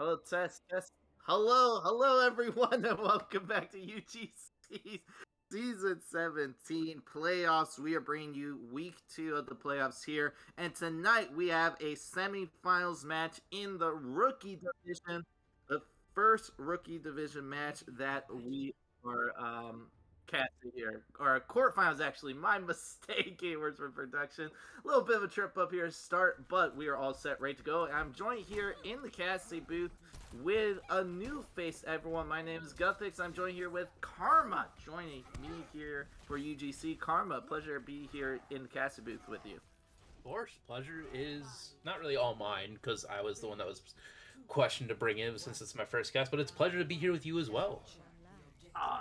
Hello, test, test. Hello, everyone, and welcome back to UGC Season 17 playoffs. We are bringing you week 2 of the playoffs here, and tonight we have a semifinals match in the rookie division, the first rookie division match that we are casting here. Or quarterfinals, actually. My mistake, Gamers for Production. A little bit of a trip up here to start, but we are all set, ready to go. I'm joined here in the casting booth with a new face, everyone. My name is Guthix. I'm joined here with Karma, joining me here for UGC. Karma, pleasure to be here in the casting booth with you. Of course, pleasure is not really all mine because I was the one that was questioned to bring in since it's my first cast, but it's a pleasure to be here with you as well.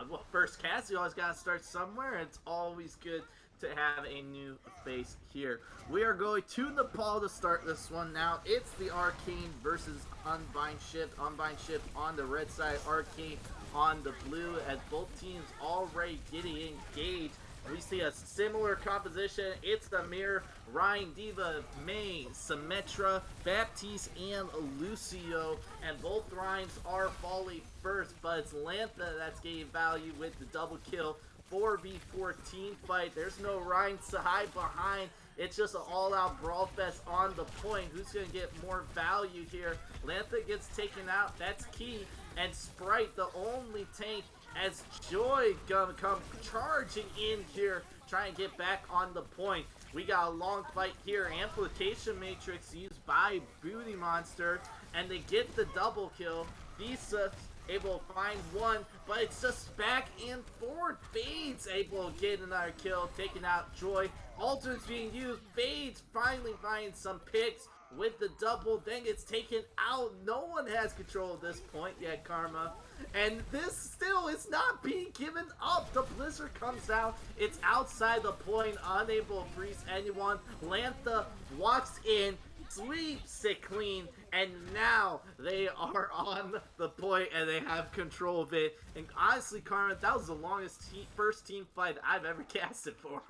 Well, first cast, you always gotta start somewhere. It's always good to have a new face here. We are going to Nepal to start this one now. It's the Arcane versus Unbind shift. Unbind shift on the red side, Arcane on the blue, as both teams already getting engaged. We see a similar composition. It's the Mirror, Ryan, Diva, May, Symmetra, Baptiste, and Lucio. And both Ryans are falling first, but it's Lantha that's getting value with the double kill. 4v14 fight. There's no Ryan to hide behind. It's just an all-out brawl fest on the point. Who's going to get more value here? Lantha gets taken out. That's key. And Sprite, the only tank, as Joy gonna come charging in here, trying to get back on the point. We got a long fight here. Amplification Matrix used by Booty Monster, and they get the double kill. Visa able to find one, but it's just back and forth. Fades able to get another kill, taking out Joy. Alternates being used. Fades finally finds some picks with the double, then gets taken out. No one has control at this point yet, Karma. And this still is not being given up. The Blizzard comes out. It's outside the point, unable to freeze anyone. Lantha walks in, sweeps it clean, and now they are on the point and they have control of it. And honestly, Karma, that was the longest first team fight I've ever casted for.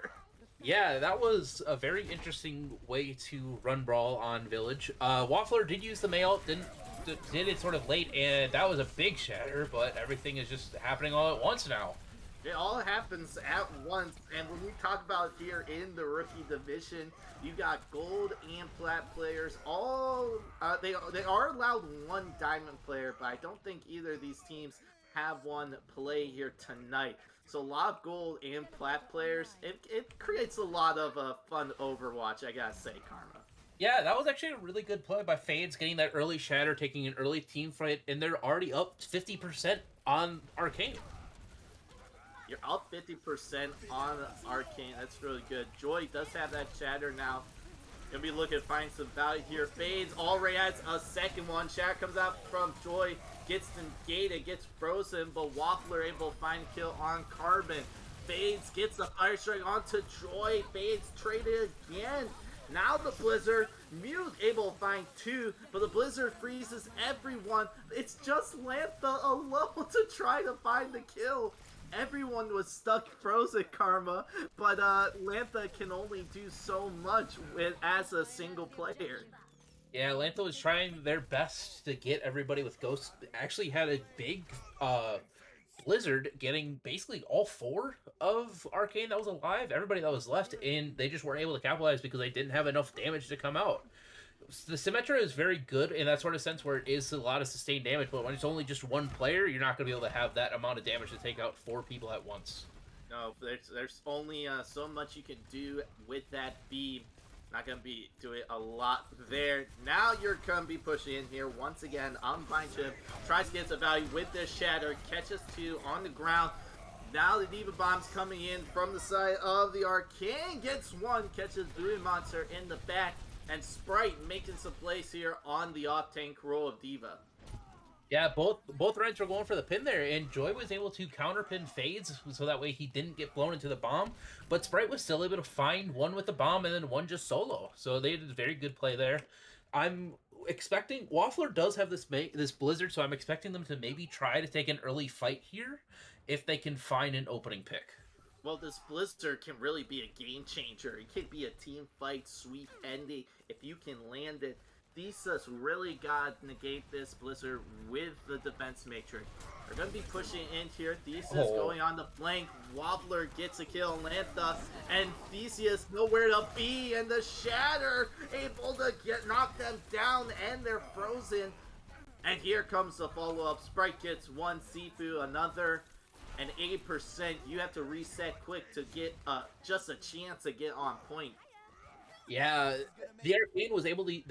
Yeah, that was a very interesting way to run Brawl on Village. Waffler did use the mail, did it sort of late, and that was a big shatter, but everything is just happening all at once now. It all happens at once, and when we talk about here in the rookie division, you got gold and plat players. All they are allowed one diamond player, but I don't think either of these teams have one play here tonight. So a lot of gold and plat players. It creates a lot of fun Overwatch, I gotta say, Karma. Yeah, that was actually a really good play by Fades, getting that early shatter, taking an early team fight, and they're already up 50% on Arcane. You're up 50% on Arcane. That's really good. Joy does have that shatter now. Gonna be looking to find some value here. Fades already has a second one. Shatter comes out from Joy. Gets negated, gets frozen, but Waffler able to find a kill on Carbon. Fades gets the Fire Strike onto Joy. Fades traded again. Now the Blizzard, Mute able to find two, but the Blizzard freezes everyone. It's just Lantha alone to try to find the kill. Everyone was stuck frozen, Karma, but Lantha can only do so much as a single player. Yeah, Lantha was trying their best to get everybody with Ghost. Actually had a big Blizzard getting basically all four of Arcane that was alive, everybody that was left, and they just weren't able to capitalize because they didn't have enough damage to come out. The Symmetra is very good in that sort of sense where it is a lot of sustained damage, but when it's only just one player, you're not going to be able to have that amount of damage to take out four people at once. No, there's only so much you can do with that beam. Not going to be doing a lot there. Now you're going to be pushing in here once again. Unbind Chip tries to get some value with this shatter. Catches two on the ground. Now the Diva Bomb's coming in from the side of the Arcane. Gets one. Catches Booty Monster in the back. And Sprite making some plays here on the off-tank role of Diva. Yeah, both Reds were going for the pin there, and Joy was able to counterpin Fades, so that way he didn't get blown into the bomb, but Sprite was still able to find one with the bomb and then one just solo, so they did a very good play there. I'm expecting... Waffler does have this Blizzard, so I'm expecting them to maybe try to take an early fight here, if they can find an opening pick. Well, this Blizzard can really be a game changer. It could be a team fight, sweep ending, if you can land it. Thesis really got to negate this Blizzard with the defense matrix. They're going to be pushing in here. Thesis going on the flank. Wobbler gets a kill on Lantha. And Theseus nowhere to be. And the Shatter able to knock them down. And they're frozen. And here comes the follow-up. Sprite gets one. Sifu another. And 80%. You have to reset quick to get just a chance to get on point. Yeah, the Arcane was able to...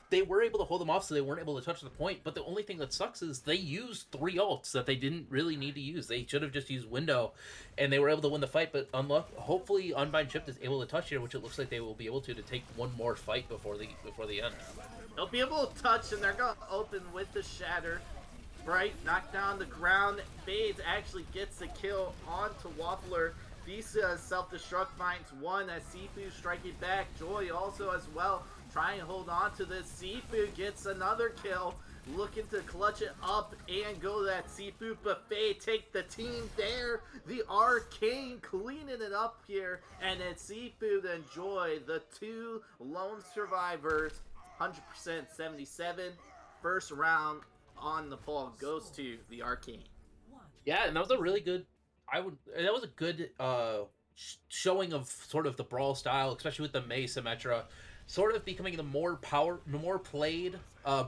They were able to hold them off, so they weren't able to touch the point. But the only thing that sucks is they used 3 ults that they didn't really need to use. They should have just used Window, and they were able to win the fight. But hopefully, Unbind Shift is able to touch here, which it looks like they will be able to take one more fight before the end. They'll be able to touch, and they're going to open with the Shatter. Bright knocked down the ground. Fades actually gets the kill onto Waffler. Thesis self-destruct finds one as Sifu striking back. Joy also as well. Trying to hold on to this. Sifu gets another kill. Looking to clutch it up and go that Sifu buffet. Take the team there. The Arcane cleaning it up here. And then Sifu and Joy, the 2 lone survivors. 100% 77. First round on the ball goes to the Arcane. Yeah, and that was a really good... that was a good showing of sort of the brawl style, especially with the Mei Symmetra. Sort of becoming the more played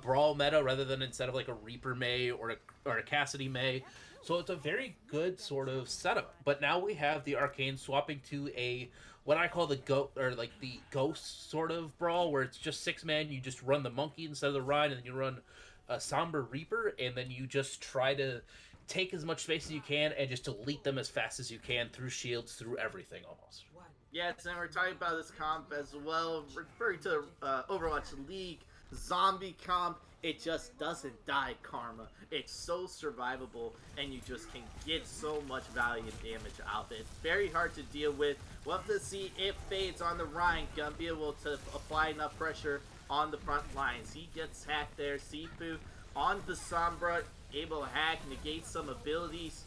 brawl meta rather than instead of like a Reaper Mei or a Cassidy Mei. So it's a very good sort of setup. But now we have the Arcane swapping to a what I call the ghost sort of brawl, where it's just 6-man. You just run the monkey instead of the ride, and then you run a Somber Reaper, and then you just try to take as much space as you can and just delete them as fast as you can through shields, through everything almost. Yes, and we're talking about this comp as well, referring to Overwatch League zombie comp. It just doesn't die, Karma. It's so survivable, and you just can get so much value and damage out of it. It's very hard to deal with. We'll have to see if Fades on the Rhine gonna be able to apply enough pressure on the front lines. He gets hacked there. Sifu on the Sombra, able to hack, negate some abilities.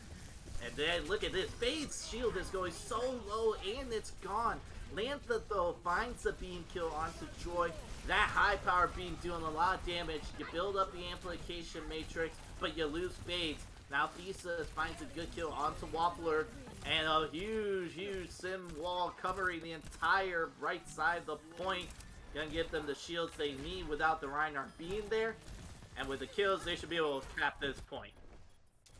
And then, look at this. Fade's shield is going so low, and it's gone. Lantha, though, finds the beam kill onto Joy. That high power beam doing a lot of damage. You build up the amplification matrix, but you lose Fades. Now Thesis finds a good kill onto Waffler. And a huge sim wall covering the entire right side of the point. Gonna give them the shields they need without the Reinhardt being there. And with the kills, they should be able to cap this point.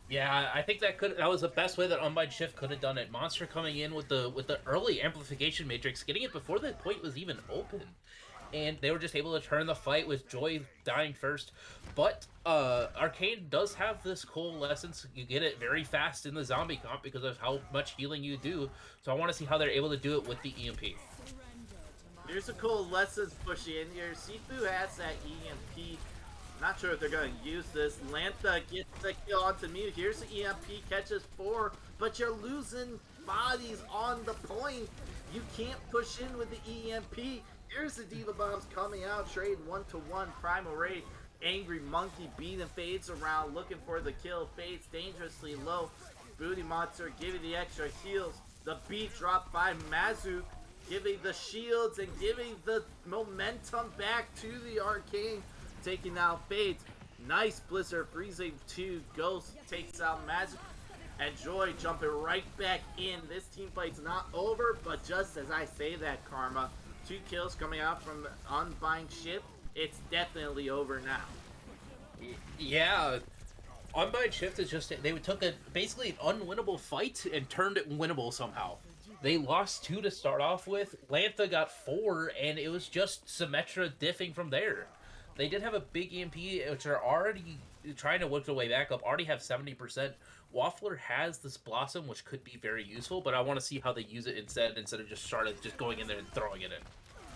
Yeah, I think that was the best way that Unbind Shift could have done it. Monster coming in with the early amplification matrix, getting it before the point was even open. And they were just able to turn the fight with Joy dying first. But Arcane does have this coalescence. You get it very fast in the zombie comp because of how much healing you do. So I want to see how they're able to do it with the EMP. Here's a coalescence push in here. Sifu has that EMP. Not sure if they're going to use this. Lantha gets the kill onto Mew. Here's the EMP, catches 4, but you're losing bodies on the point. You can't push in with the EMP. Here's the Diva Bombs coming out, trading 1-to-1. Primal Raid, Angry Monkey beating Fades around, looking for the kill. Fades dangerously low. Booty Monster giving the extra heals. The beat dropped by Mazu, giving the shields and giving the momentum back to the Arcane. Taking out Fades. Nice Blizzard freezing 2. Ghost takes out Magic. And Joy jumping right back in. This team fight's not over, but just as I say that, Karma, 2 kills coming out from Unbind Shift. It's definitely over now. Yeah. Unbind Shift is just... They took basically an unwinnable fight and turned it winnable somehow. They lost 2 to start off with. Lantha got 4, and it was just Symmetra diffing from there. They did have a big EMP, which are already trying to work their way back up, already have 70%. Waffler has this Blossom, which could be very useful, but I want to see how they use it instead of just going in there and throwing it in.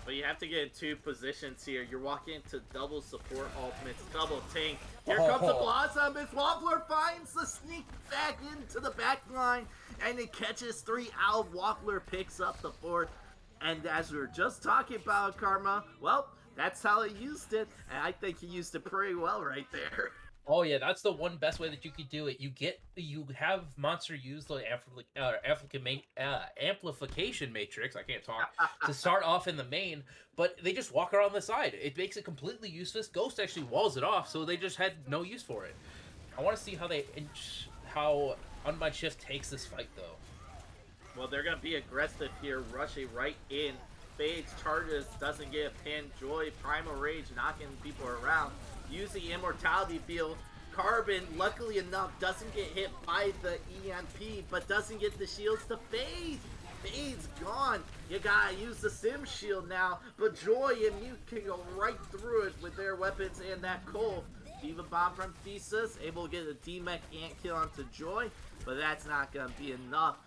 But you have to get in 2 positions here. You're walking into double support ultimates, double tank. Here comes the Blossom. As Waffler finds the sneak back into the back line, and it catches 3 out. Waffler picks up the 4th. And as we were just talking about, Karma, well, that's how he used it, and I think he used it pretty well right there. Oh yeah, that's the one best way that you could do it. You have monster use the amplification matrix. I can't talk to start off in the main, but they just walk around the side. It makes it completely useless. Ghost actually walls it off, so they just had no use for it. I want to see how Unbind Shift takes this fight though. Well, they're going to be aggressive here, rushing right in. Fades, charges, doesn't get a pin. Joy, Primal Rage, knocking people around. Using Immortality Field. Carbon, luckily enough, doesn't get hit by the EMP, but doesn't get the shields to Fade. Fade's gone. You gotta use the Sim Shield now, but Joy and Mute can go right through it with their weapons and that Cove. Diva Bomb from Thesis, able to get a D-Mech Ant kill onto Joy, but that's not gonna be enough.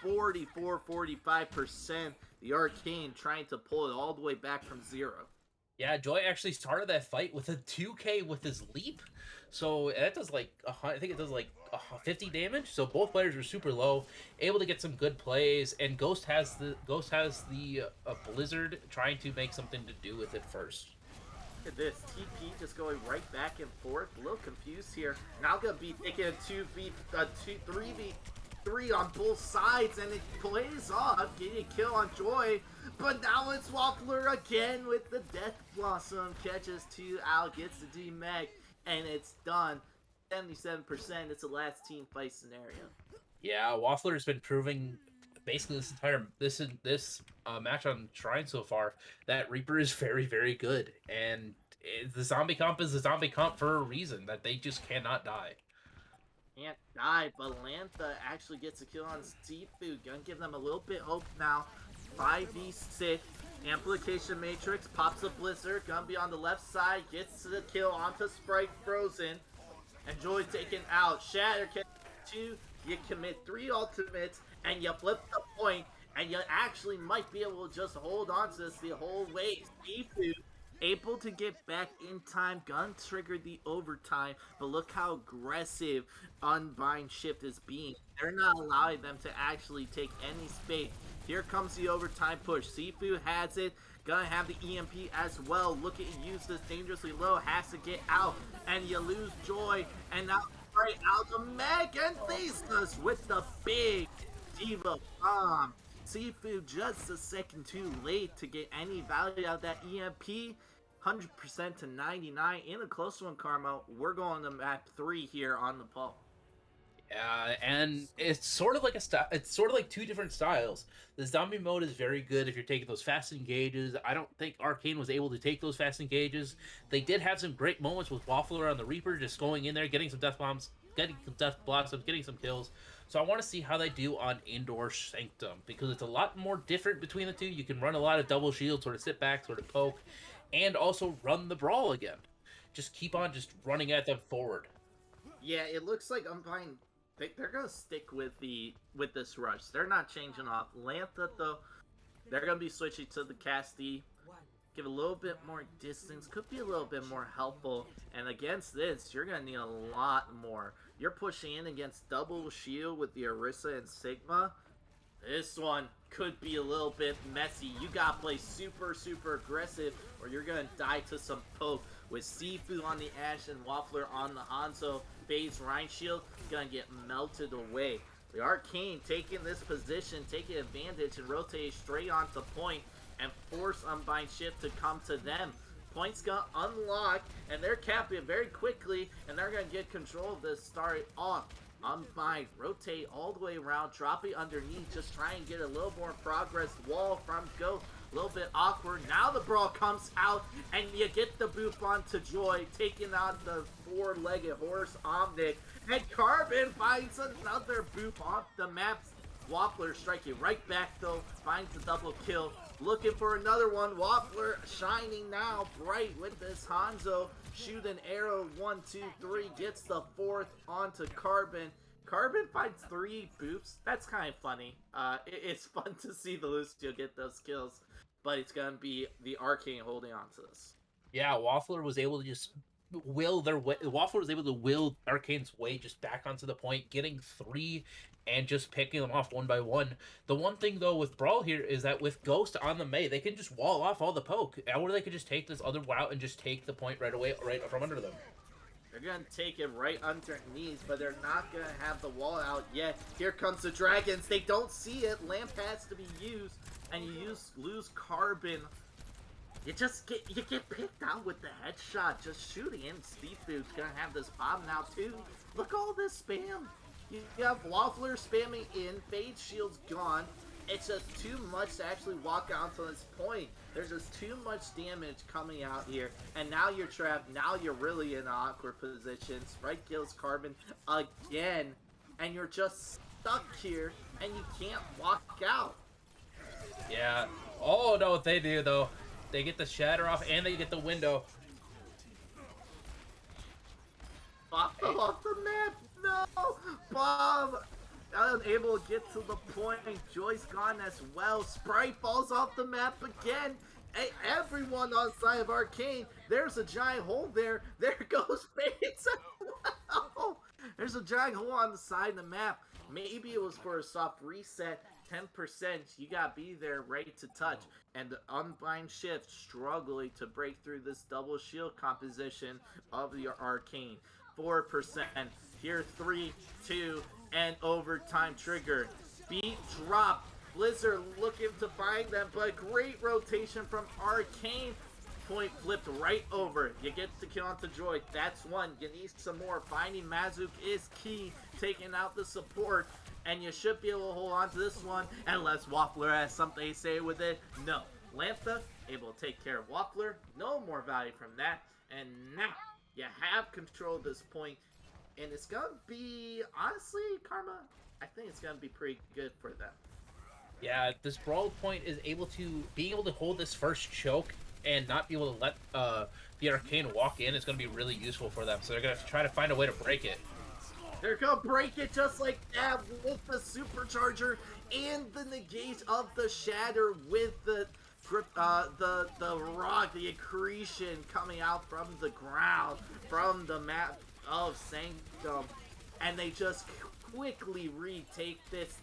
44-45%. The Arcane trying to pull it all the way back from 0. Yeah, Joy actually started that fight with a 2k with his leap, so that does like I think it does like 50 damage. So both players are super low, able to get some good plays, and Ghost has the Blizzard trying to make something to do with it first. Look at this, TP just going right back and forth. A little confused here. Now gonna be taking a 3v3 on both sides, and it plays off, getting a kill on Joy. But now it's Waffler again with the Death Blossom. Catches 2 out, gets the D-Mech, and it's done. 77%. It's a last team fight scenario. Yeah, Waffler has been proving basically this match on Shrine so far that Reaper is very, very good, and the zombie comp is the zombie comp for a reason, that they just cannot die. Can't die, but Lantha actually gets a kill on Seafood. Gonna give them a little bit hope now. 5v6. Amplification Matrix pops a Blizzard. Gonna be on the left side. Gets the kill onto Sprite Frozen. And Joy taken out. Shatter can 2. You commit 3 ultimates. And you flip the point. And you actually might be able to just hold on to this the whole way. Seafood able to get back in time. Gun triggered the overtime, but look how aggressive Unbind Shift is being. They're not allowing them to actually take any space. Here comes the overtime push. Seafood has it. Gonna have the EMP as well. Look at you use this dangerously low. Has to get out, and you lose Joy. And now right out the Meg and Thesis with the big Diva Bomb. Seafood just a second too late to get any value out of that EMP. 100% to 99 in a close one, Karma. We're going to map 3 here on the poll. Yeah, and it's sort of like it's sort of like 2 different styles. The zombie mode is very good if you're taking those fast engages. I don't think Arcane was able to take those fast engages. They did have some great moments with Waffler on the Reaper, just going in there, getting some death bombs, getting some death blossoms, getting some kills. So I want to see how they do on Indoor Sanctum, because it's a lot more different between the two. You can run a lot of double shield, sort of sit back, sort of poke, and also run the brawl again. Just keep on just running at them forward. Yeah, it looks like Unbind, they're gonna stick with this rush. They're not changing off. Lantha though, they're gonna be switching to the Casti. Give a little bit more distance, could be a little bit more helpful. And against this, you're gonna need a lot more. You're pushing in against double shield with the Orisa and Sigma. This one could be a little bit messy. You gotta play super, super aggressive, or you're gonna die to some poke. With Seafood on the Ash and Waffler on the Hanzo, Fade's Rhine Shield gonna get melted away. The Arcane taking this position, taking advantage, and rotating straight onto point and force Unbind Shift to come to them. Point's gonna unlock, and they're capping it very quickly, and they're gonna get control of this, start it off. Unbind, rotate all the way around, drop it underneath, just try and get a little more progress. Wall from Ghost, a little bit awkward. Now the brawl comes out, and you get the boop onto Joy, taking on the 4-legged horse Omnic. And Carbon finds another boop off the map. Waffler striking right back though, finds the double kill. Looking for another one. Waffler shining now bright with this Hanzo. Shoot an arrow, 1, 2, 3. Gets the 4th onto Carbon. Carbon finds 3 boops. That's kind of funny. It's fun to see the Lucio get those kills, but it's gonna be the Arcane holding on to this. Yeah, Waffler was able to just will their way. Waffler was able to will Arcane's way just back onto the point, getting 3 and just picking them off one by one. The one thing though with Brawl here is that with Ghost on the Mei, they can just wall off all the poke, or they could just take this other route and just take the point right away, right from under them. They're going to take it right underneath, but they're not going to have the wall out yet. Here comes the dragons. They don't see it. Lamp has to be used, and you lose carbon. You get picked out with the headshot. Just shooting in. Seafood's going to have this bomb now, too. Look all this spam. You have Waffler spamming in. Fade shield's gone. It's just too much to actually walk out to this point. There's just too much damage coming out here. And now you're trapped. Now you're really in an awkward position. Sprite kills Carbon again. And you're just stuck here. And you can't walk out. Yeah. Oh, no, what they do, though. They get the shatter off and they get the window. Bob off the map. No! Bob! Unable to get to the point. Joy's gone as well. Sprite falls off the map again. Hey, everyone on side of Arcane. There's a giant hole there. There goes Fates as well. There's a giant hole on the side of the map. Maybe it was for a soft reset. 10%. You gotta be there ready to touch. And the Unbind Shift struggling to break through this double shield composition of the Arcane. 4%. Here, 3, 2, and overtime trigger. Beat drop. Blizzard looking to find them, but great rotation from Arcane. Point flipped right over. You get the kill onto Joy. That's one. You need some more. Finding Mazuk is key. Taking out the support. And you should be able to hold on to this one. Unless Waffler has something to say with it. No. Lantha able to take care of Waffler. No more value from that. And now you have control at this point. And it's going to be, honestly, Karma, I think it's going to be pretty good for them. Yeah, this Brawl point is being able to hold this first choke and not be able to let the Arcane walk in is going to be really useful for them. So they're going to try to find a way to break it. They're going to break it just like that with the Supercharger and the negate of the Shatter with the rock, the accretion coming out from the ground, from the map of Sanctum, and they just quickly retake this.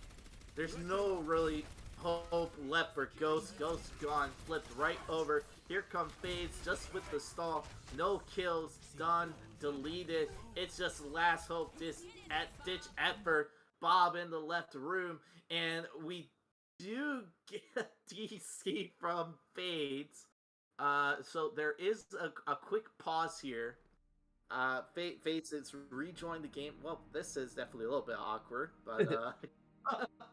There's no really hope left for Ghost. Ghost gone, flipped right over. Here come Fades just with the stall. No kills, done, deleted. It's just last hope, ditch effort. Bob in the left room, and we do get a DC from Fades. So there is a quick pause here. Fates has rejoined the game. Well, this is definitely a little bit awkward, but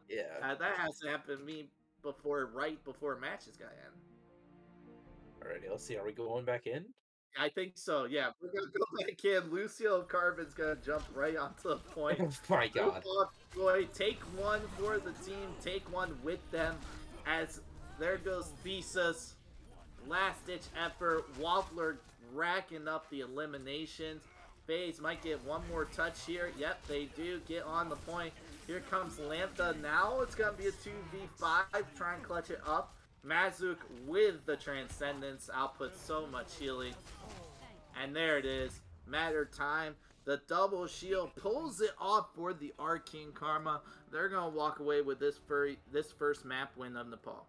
yeah, that hasn't happened to me before. Right before matches got end. Alrighty, let's see. Are we going back in? I think so. Yeah, we're gonna go back in. Lucio Carbon's gonna jump right onto the point. Oh my god! Boy, take one for the team. Take one with them. As there goes Thesis. Last ditch effort. Waffler racking up the eliminations. FaZe might get one more touch here. Yep, they do get on the point. Here comes Lantha. Now it's going to be a 2v5. Try and clutch it up. Mazuk with the Transcendence outputs so much healing. And there it is. Matter time. The double shield pulls it off for the Arcane Karma. They're going to walk away with this first map win of Nepal.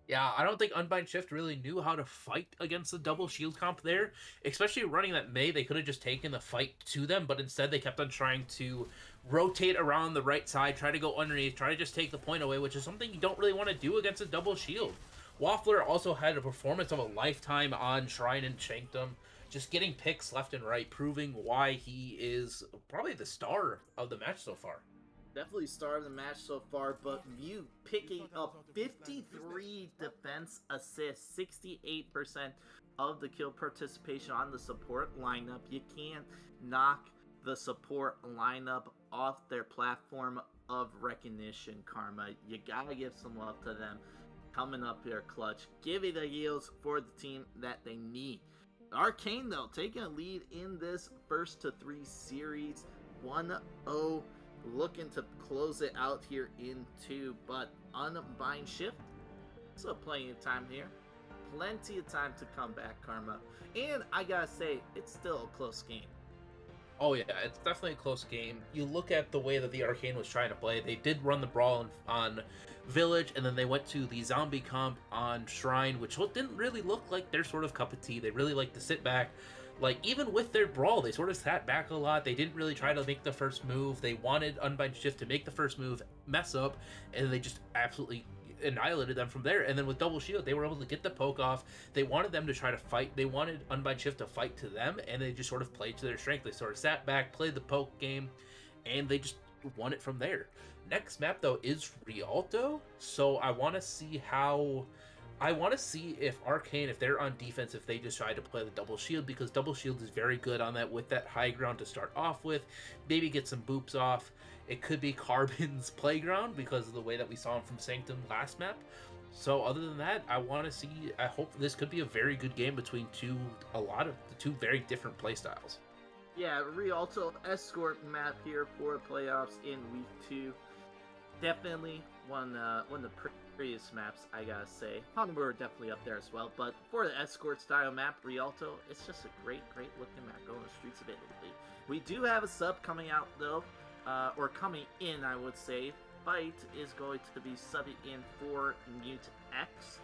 Yeah, I don't think Unbind Shift really knew how to fight against the double shield comp there. Especially running that Mei, they could have just taken the fight to them, but instead they kept on trying to rotate around the right side, try to go underneath, try to just take the point away, which is something you don't really want to do against a double shield. Waffler also had a performance of a lifetime on Shrine and Sanctum, just getting picks left and right, proving why he is probably the star of the match so far. Definitely star of the match so far, but Mew picking up 53 defense assists, 68% of the kill participation on the support lineup. You can't knock the support lineup off their platform of recognition, Karma. You gotta give some love to them. Coming up here clutch. Giving the heals for the team that they need. Arcane, though, taking a lead in this first to 3 series. 1-0. Looking to close it out here in 2, but Unbind Shift. So plenty of time here. Plenty of time to come back, Karma. And I gotta say, it's still a close game. Oh yeah, it's definitely a close game. You look at the way that the Arcane was trying to play. They did run the brawl on Village, and then they went to the zombie comp on Shrine, which didn't really look like their sort of cup of tea. They really like to sit back. Like even with their brawl, they sort of sat back a lot. They didn't really try to make the first move. They wanted Unbind Shift to make the first move, mess up, and they just absolutely annihilated them from there. And then with Double Shield, they were able to get the poke off. They wanted them to try to fight. They wanted Unbind Shift to fight to them, and they just sort of played to their strength. They sort of sat back, played the poke game, and they just won it from there. Next map though is Rialto, so I want to see how. I want to see if Arcane, if they're on defense, if they decide to play the double shield, because double shield is very good on that with that high ground to start off with. Maybe get some boops off. It could be Carbon's playground because of the way that we saw him from Sanctum last map. So other than that, I want to see. I hope this could be a very good game between a lot of the two very different playstyles. Yeah, Rialto escort map here for playoffs in week 2. Definitely one of the previous maps, I gotta say. Honolulu definitely up there as well, but for the escort style map, Rialto, it's just a great looking map going the streets of Italy. We do have a sub coming out though, or coming in, I would say. Fight is going to be subbing in for Mute X.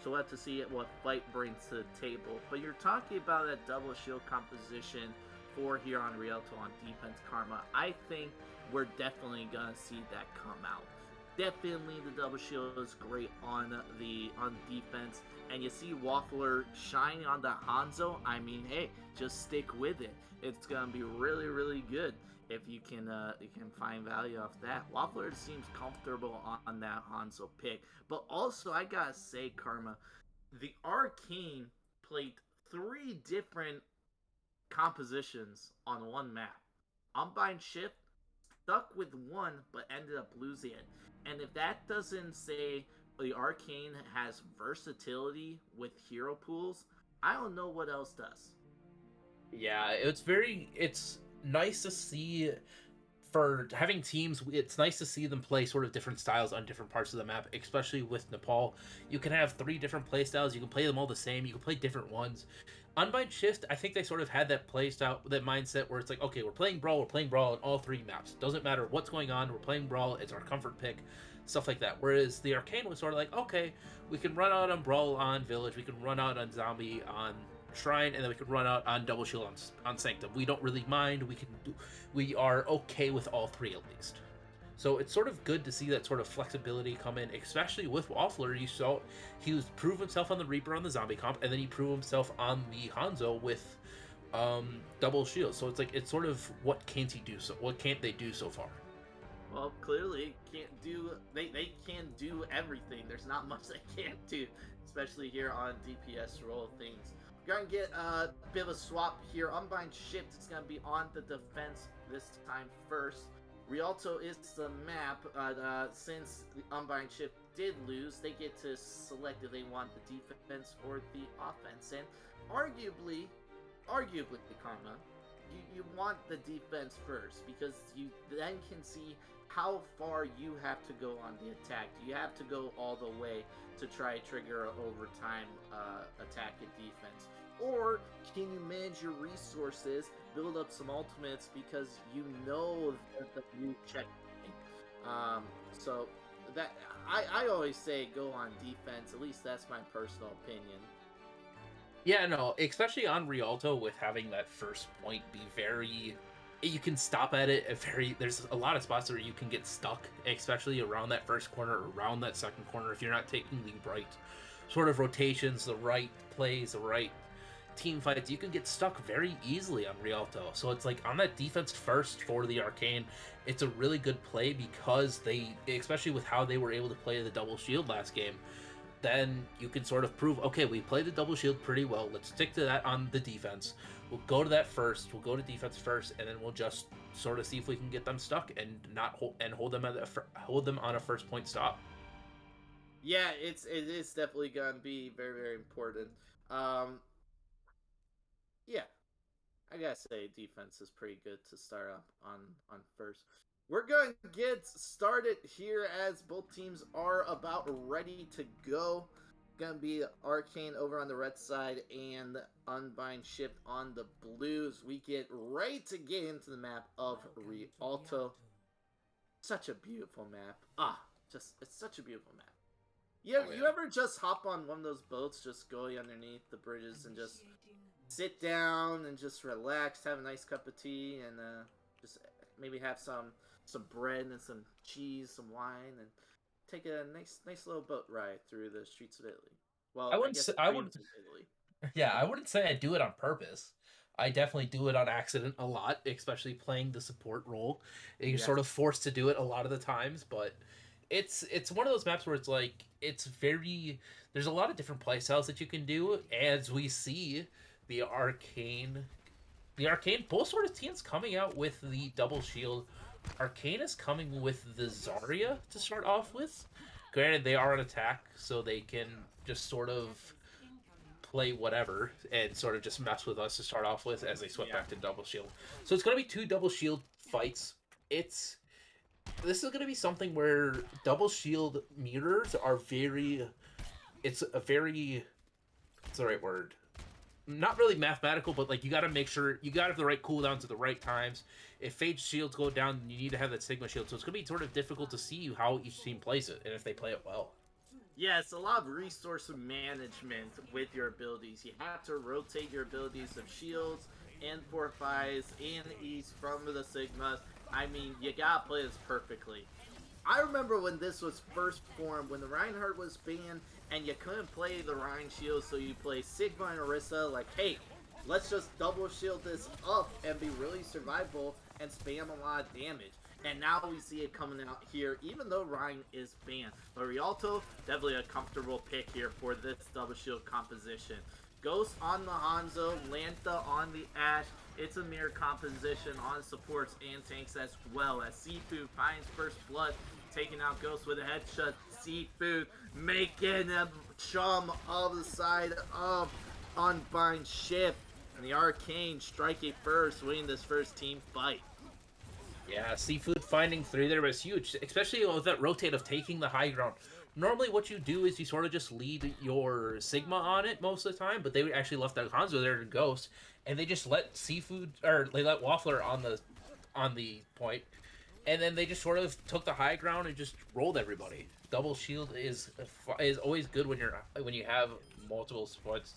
So we'll have to see what Fight brings to the table. But you're talking about that double shield composition for here on Rialto on defense, Karma. I think we're definitely gonna see that come out. Definitely the double shield is great on defense, and you see Waffler shining on that Hanzo. I mean, hey, just stick with it. It's gonna be really good if you can find value off that. Waffler seems comfortable on that Hanzo pick, but also I gotta say, Karma, the Arcane played 3 different compositions on one map. Unbind Shift stuck with one but ended up losing it. And if that doesn't say the Arcane has versatility with hero pools, I don't know what else does. Yeah, it's nice to see for having teams. It's nice to see them play sort of different styles on different parts of the map, especially with Nepal. You can have 3 different play styles. You can play them all the same. You can play different ones. Unbind Shift, I think they sort of had that play style, that mindset where it's like, okay, we're playing Brawl on all 3 maps. Doesn't matter what's going on, we're playing Brawl, it's our comfort pick, stuff like that. Whereas the Arcane was sort of like, okay, we can run out on Brawl on Village, we can run out on Zombie on Shrine, and then we can run out on Double Shield on Sanctum. We don't really mind, we are okay with all 3 at least. So it's sort of good to see that sort of flexibility come in, especially with Waffler. You saw he was proved himself on the Reaper on the zombie comp, and then he proved himself on the Hanzo with double shield. So it's like it's sort of what can't they do so far? Well, clearly they can't do everything. There's not much they can't do, especially here on DPS role things. We're gonna get a bit of a swap here. Unbind Shift is gonna be on the defense this time first. Rialto is the map. Since the Unbind Shift did lose, they get to select if they want the defense or the offense. And arguably, Karma, you want the defense first because you then can see how far you have to go on the attack. Do you have to go all the way to try trigger an overtime attack and defense? Or can you manage your resources, build up some ultimates because you know that you check. So that I always say go on defense. At least that's my personal opinion. Yeah, no, especially on Rialto with having that first point be very. You can stop at it. There's a lot of spots where you can get stuck, especially around that first corner, around that second corner, if you're not taking the right sort of rotations, the right plays, the right team fights. You can get stuck very easily on Rialto. So it's like on that defense first for the Arcane, it's a really good play because especially with how they were able to play the double shield last game, then you can sort of prove, okay, we played the double shield pretty well. Let's stick to that on the defense. We'll go to that first. We'll go to defense first, and then we'll just sort of see if we can get them stuck and not hold them on a first point stop. Yeah, it is definitely gonna be very important. Yeah, I gotta say defense is pretty good to start up on first. We're going to get started here as both teams are about ready to go. gonna be Arcane over on the red side and Unbind shipped on the blues. We get right to get into the map of Rialto. Such a beautiful map. It's such a beautiful map. You ever just hop on one of those boats, just going underneath the bridges and just sit down and just relax, have a nice cup of tea, and just maybe have some bread and some cheese, some wine, and take a nice little boat ride through the streets of Italy. Well, I I wouldn't guess say, I would, dreams of Italy. yeah, I wouldn't say I do it on purpose. I definitely do it on accident a lot, especially playing the support role. You're Yeah. sort of forced to do it a lot of the times, but it's one of those maps where it's like it's very there's a lot of different playstyles that you can do as we see the arcane both sort of teams coming out with the double shield. Arcane is coming with the Zarya to start off with. Granted, they are an attack, so they can just sort of play whatever and sort of just mess with us to start off with as they swap back to double shield. So it's going to be two double shield fights. This is going to be something where double shield meters are very. It's the right word. Not really mathematical, but like you got to make sure you got to have the right cooldowns at the right times. If Phage shields go down, you need to have that Sigma shield. So it's going to be sort of difficult to see how each team plays it and if they play it well. Yeah, it's a lot of resource management with your abilities. You have to rotate your abilities of shields and fortifies and ease from the Sigmas. I mean, you gotta play this perfectly. I remember when this was first formed, when the Reinhardt was banned, and you couldn't play the Rhine shield, so you play Sigma and Orisa, like, hey, let's just double shield this up and be really survivable and spam a lot of damage. And now we see it coming out here, even though Rhine is banned. But Rialto, definitely a comfortable pick here for this double shield composition. Ghost on the Hanzo, Lanta on the Ashe. It's a mirror composition on supports and tanks as well, as Seafood finds first blood, taking out Ghost with a headshot. Seafood making a chum of the side of Unbind ship. And the Arcane striking first, winning this first team fight. Yeah, Seafood finding 3 there was huge, especially with that rotate of taking the high ground. Normally what you do is you sort of just lead your Sigma on it most of the time, but they actually left that Hanzo there to Ghost, and they just let they let Waffler on the point, and then they just sort of took the high ground and just rolled everybody. Double shield is always good when you have multiple spots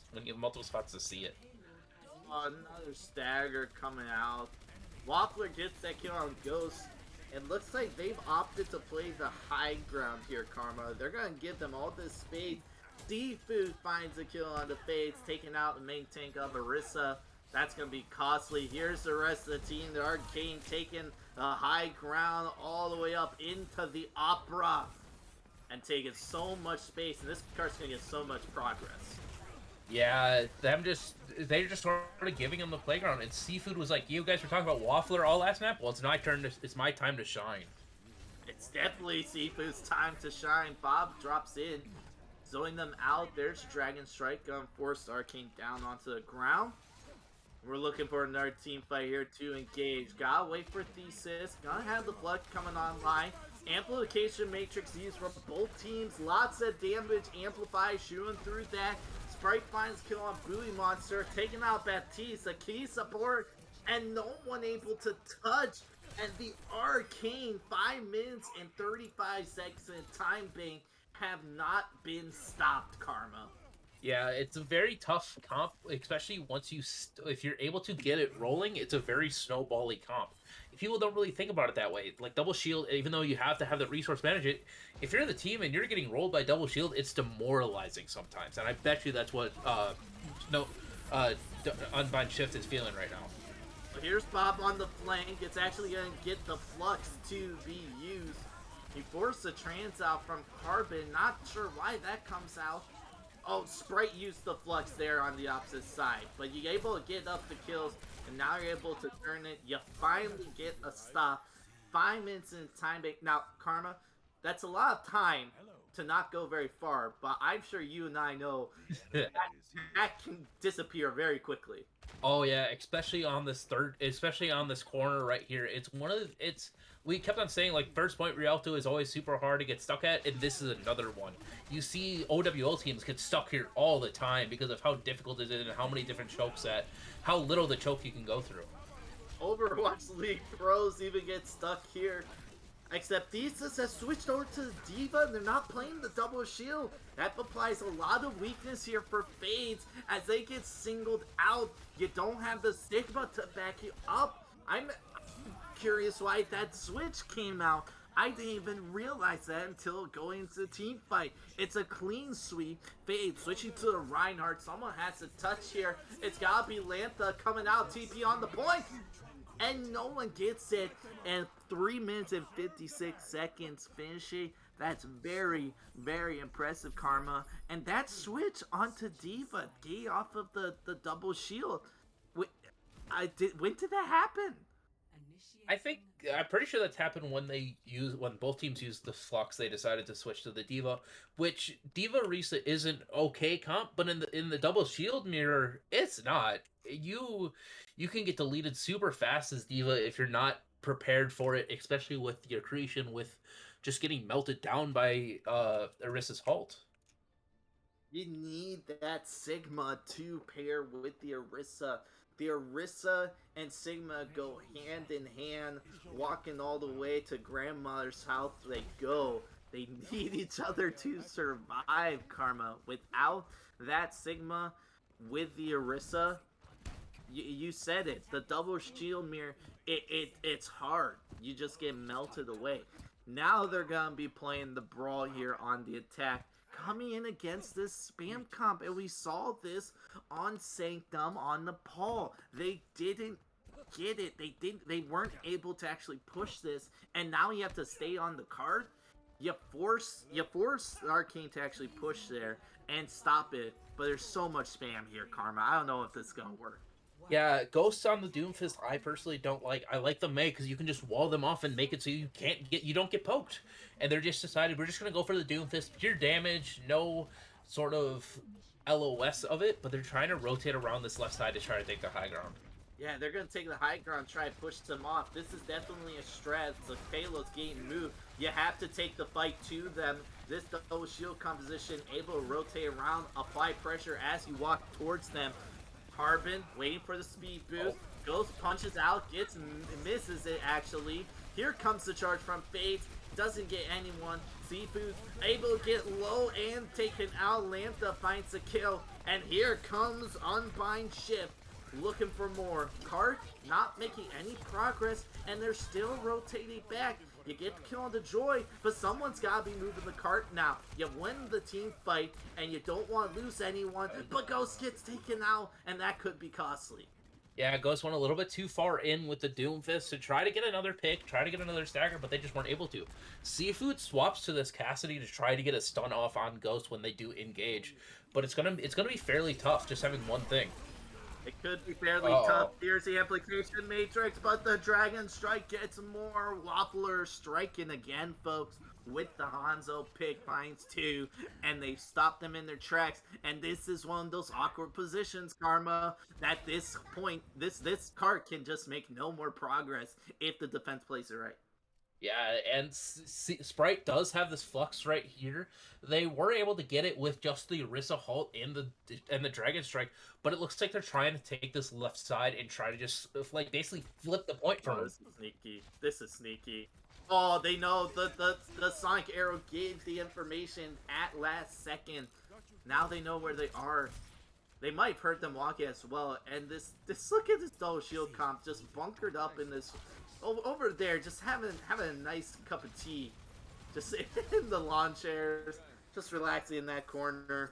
to see it. Another stagger coming out. Waffler gets that kill on Ghost. It looks like they've opted to play the high ground here, Karma. They're going to give them all this space. Seafood finds a kill on the Fades, taking out the main tank of Orisa. That's going to be costly. Here's the rest of the team. The Arcane taking the high ground all the way up into the Opera. And taking so much space. And this card's going to get so much progress. Yeah, they're just sort of giving him the playground. And Seafood was like, "You guys were talking about Waffler all last map. Well, it's my turn. It's my time to shine." It's definitely Seafood's time to shine. Bob drops in, zoning them out. There's Dragon Strike, gonna force Arcane down onto the ground. We're looking for another team fight here to engage. Gotta wait for Thesis. Gonna have the Flood coming online. Amplification Matrix used from both teams. Lots of damage. Amplify, shooting through that. Sprite finds kill on Bully Monster, taking out Baptiste, a key support, and no one able to touch. And the Arcane 5 minutes and 35 seconds in time bank have not been stopped, Karma. Yeah, it's a very tough comp, especially once if you're able to get it rolling. It's a very snowbally comp. People don't really think about it that way. Like double shield, even though you have to have the resource management, if you're the team and you're getting rolled by double shield, it's demoralizing sometimes. And I bet you that's what Unbind Shift is feeling right now. But here's Bob on the flank. It's actually going to get the Flux to be used. He forced the trans out from Carbon. Not sure why that comes out. Oh, Sprite used the Flux there on the opposite side. But you're able to get up the kills, and now you're able to turn it. You finally get a stop. 5 minutes in time bank. Now, Karma, that's a lot of time to not go very far, but I'm sure you and I know that can disappear very quickly. Oh yeah, especially on this corner right here. It's one of the, it's we kept on saying like first point Rialto is always super hard to get stuck at, and this is another one. You see OWL teams get stuck here all the time because of how difficult it is and how many different chokes how little the choke you can go through. Overwatch League pros even get stuck here. Except Thesis has switched over to D.Va and they're not playing the double shield. That applies a lot of weakness here for Fades as they get singled out. You don't have the Sigma to back you up. I'm curious why that switch came out. I didn't even realize that until going into the team fight. It's a clean sweep. Fade switching to the Reinhardt. Someone has to touch here. It's gotta be Lantha coming out. TP on the point. And no one gets it. And 3 minutes and 56 seconds finishing. That's very, very impressive, Karma. And that switch onto D.Va, gay off of the double shield. When did that happen? I'm pretty sure that's happened when both teams used the flux. They decided to switch to the D.Va, which D.Va Risa is an okay comp, but in the double shield mirror, it's not. You can get deleted super fast as D.Va if you're not prepared for it, especially with your creation with just getting melted down by Orisa's halt. You need that Sigma to pair with the Orisa. The Orisa and Sigma go hand in hand, walking all the way to grandmother's house. They go. They need each other to survive, Karma. Without that Sigma with the Orisa, you said it. The double shield mirror, it's hard. You just get melted away. Now they're going to be playing the brawl here on the attack, coming in against this spam comp, and we saw this on Sanctum on Nepal. They didn't get it. They weren't able to actually push this, and now you have to stay on the card. You force Arcane to actually push there and stop it, but there's so much spam here, Karma. I don't know if this is gonna work. Yeah, Ghosts on the Doomfist, I personally don't like. I like the May because you can just wall them off and make it so you don't get poked. And they're just decided we're just gonna go for the Doomfist, pure damage, no sort of LOS of it, but they're trying to rotate around this left side to try to take the high ground. Yeah, they're gonna take the high ground, try to push them off. This is definitely a strat. The payload's getting moved. You have to take the fight to them. This double shield composition able to rotate around, apply pressure as you walk towards them. Carbon waiting for the speed boost. Ghost punches out, misses it actually. Here comes the charge from Fades. Doesn't get anyone. Seafood able to get low and taken out. Lantha finds the kill. And here comes Unbind Shift. Looking for more. Cart not making any progress, and they're still rotating back. You get the kill on the Joy, but someone's got to be moving the cart now. You win the team fight, and you don't want to lose anyone, but Ghost gets taken out, and that could be costly. Yeah, Ghost went a little bit too far in with the Doomfist to try to get another pick, try to get another stagger, but they just weren't able to. Seafood swaps to this Cassidy to try to get a stun off on Ghost when they do engage, but it's gonna be fairly tough just having one thing. It could be fairly tough. Here's the application matrix, but the Dragon Strike gets more. Waffler striking again, folks, with the Hanzo pick, finds 2, and they stopped them in their tracks. And this is one of those awkward positions, Karma, that this point, this cart can just make no more progress if the defense plays it right. Yeah, and Sprite does have this flux right here. They were able to get it with just the Orisa halt and the Dragon Strike, but it looks like they're trying to take this left side and try to just like basically flip the point from This is sneaky. This is sneaky. Oh, they know the Sonic Arrow gave the information at last second. Now they know where they are. They might have heard them walking as well. And this look at this double shield comp just bunkered up in this. Over there, just having a nice cup of tea, just in the lawn chairs, just relaxing in that corner.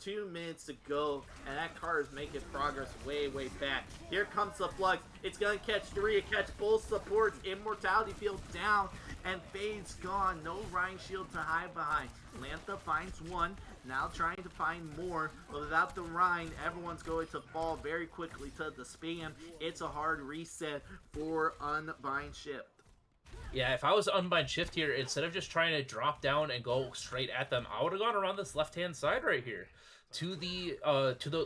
2 minutes to go, and that car is making progress way back. Here comes the Flux. It's gonna catch 3, it catch both supports. Immortality field down, and Fade's gone. No Rhine shield to hide behind. Lantha finds 1, now trying to find more, but without the Rhine, everyone's going to fall very quickly to the spam. It's a hard reset for Unbind Shift. Yeah, if I was Unbind Shift here, instead of just trying to drop down and go straight at them, I would have gone around this left-hand side right here. To the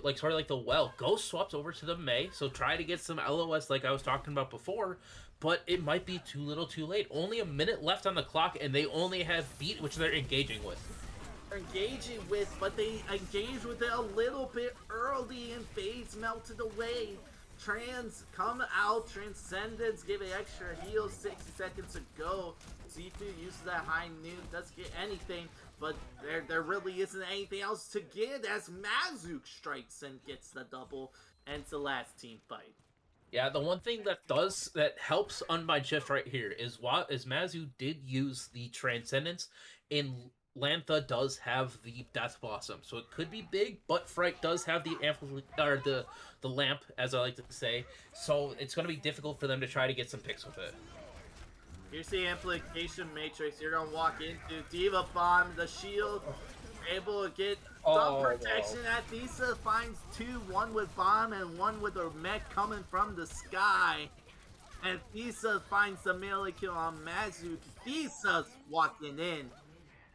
like sort of like the well. Ghost swaps over to the Mei, so try to get some LOS like I was talking about before, but it might be too little too late. Only a minute left on the clock, and they only have beat, which they're engaging with. Engaging with, but they engaged with it a little bit early and fades melted away. Trans come out, Transcendence give it extra heal, 60 seconds to go. Sifu uses that high noon, doesn't get anything, but there really isn't anything else to get as Mazuk strikes and gets the double, and it's the last team fight. Yeah, the one thing that helps Unbind Shift right here is Mazu did use the Transcendence in Lantha does have the Death Blossom, so it could be big, but Fright does have the or the lamp, as I like to say, so it's going to be difficult for them to try to get some picks with it. Here's the Amplification Matrix. You're going to walk into Diva Bomb, the shield, able to get some protection. Athesa finds two, one with Bomb and one with a mech coming from the sky. And Athesa finds the melee kill on Mazu. Athesa's walking in,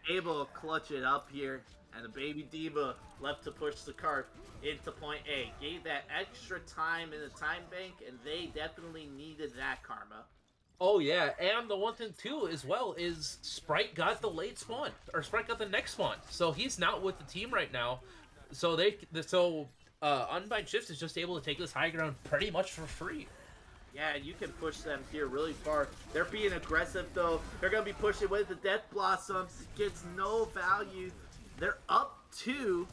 able to clutch it up here. And the baby Diva left to push the cart into point A. Gave that extra time in the time bank, and they definitely needed that karma. Oh yeah, and the one thing too as well is Sprite got the late spawn, or Sprite got the next spawn, so he's not with the team right now. So Unbind Shift is just able to take this high ground pretty much for free. Yeah, you can push them here really far. They're being aggressive though. They're gonna be pushing with the Death Blossoms. Gets no value. They're up 2,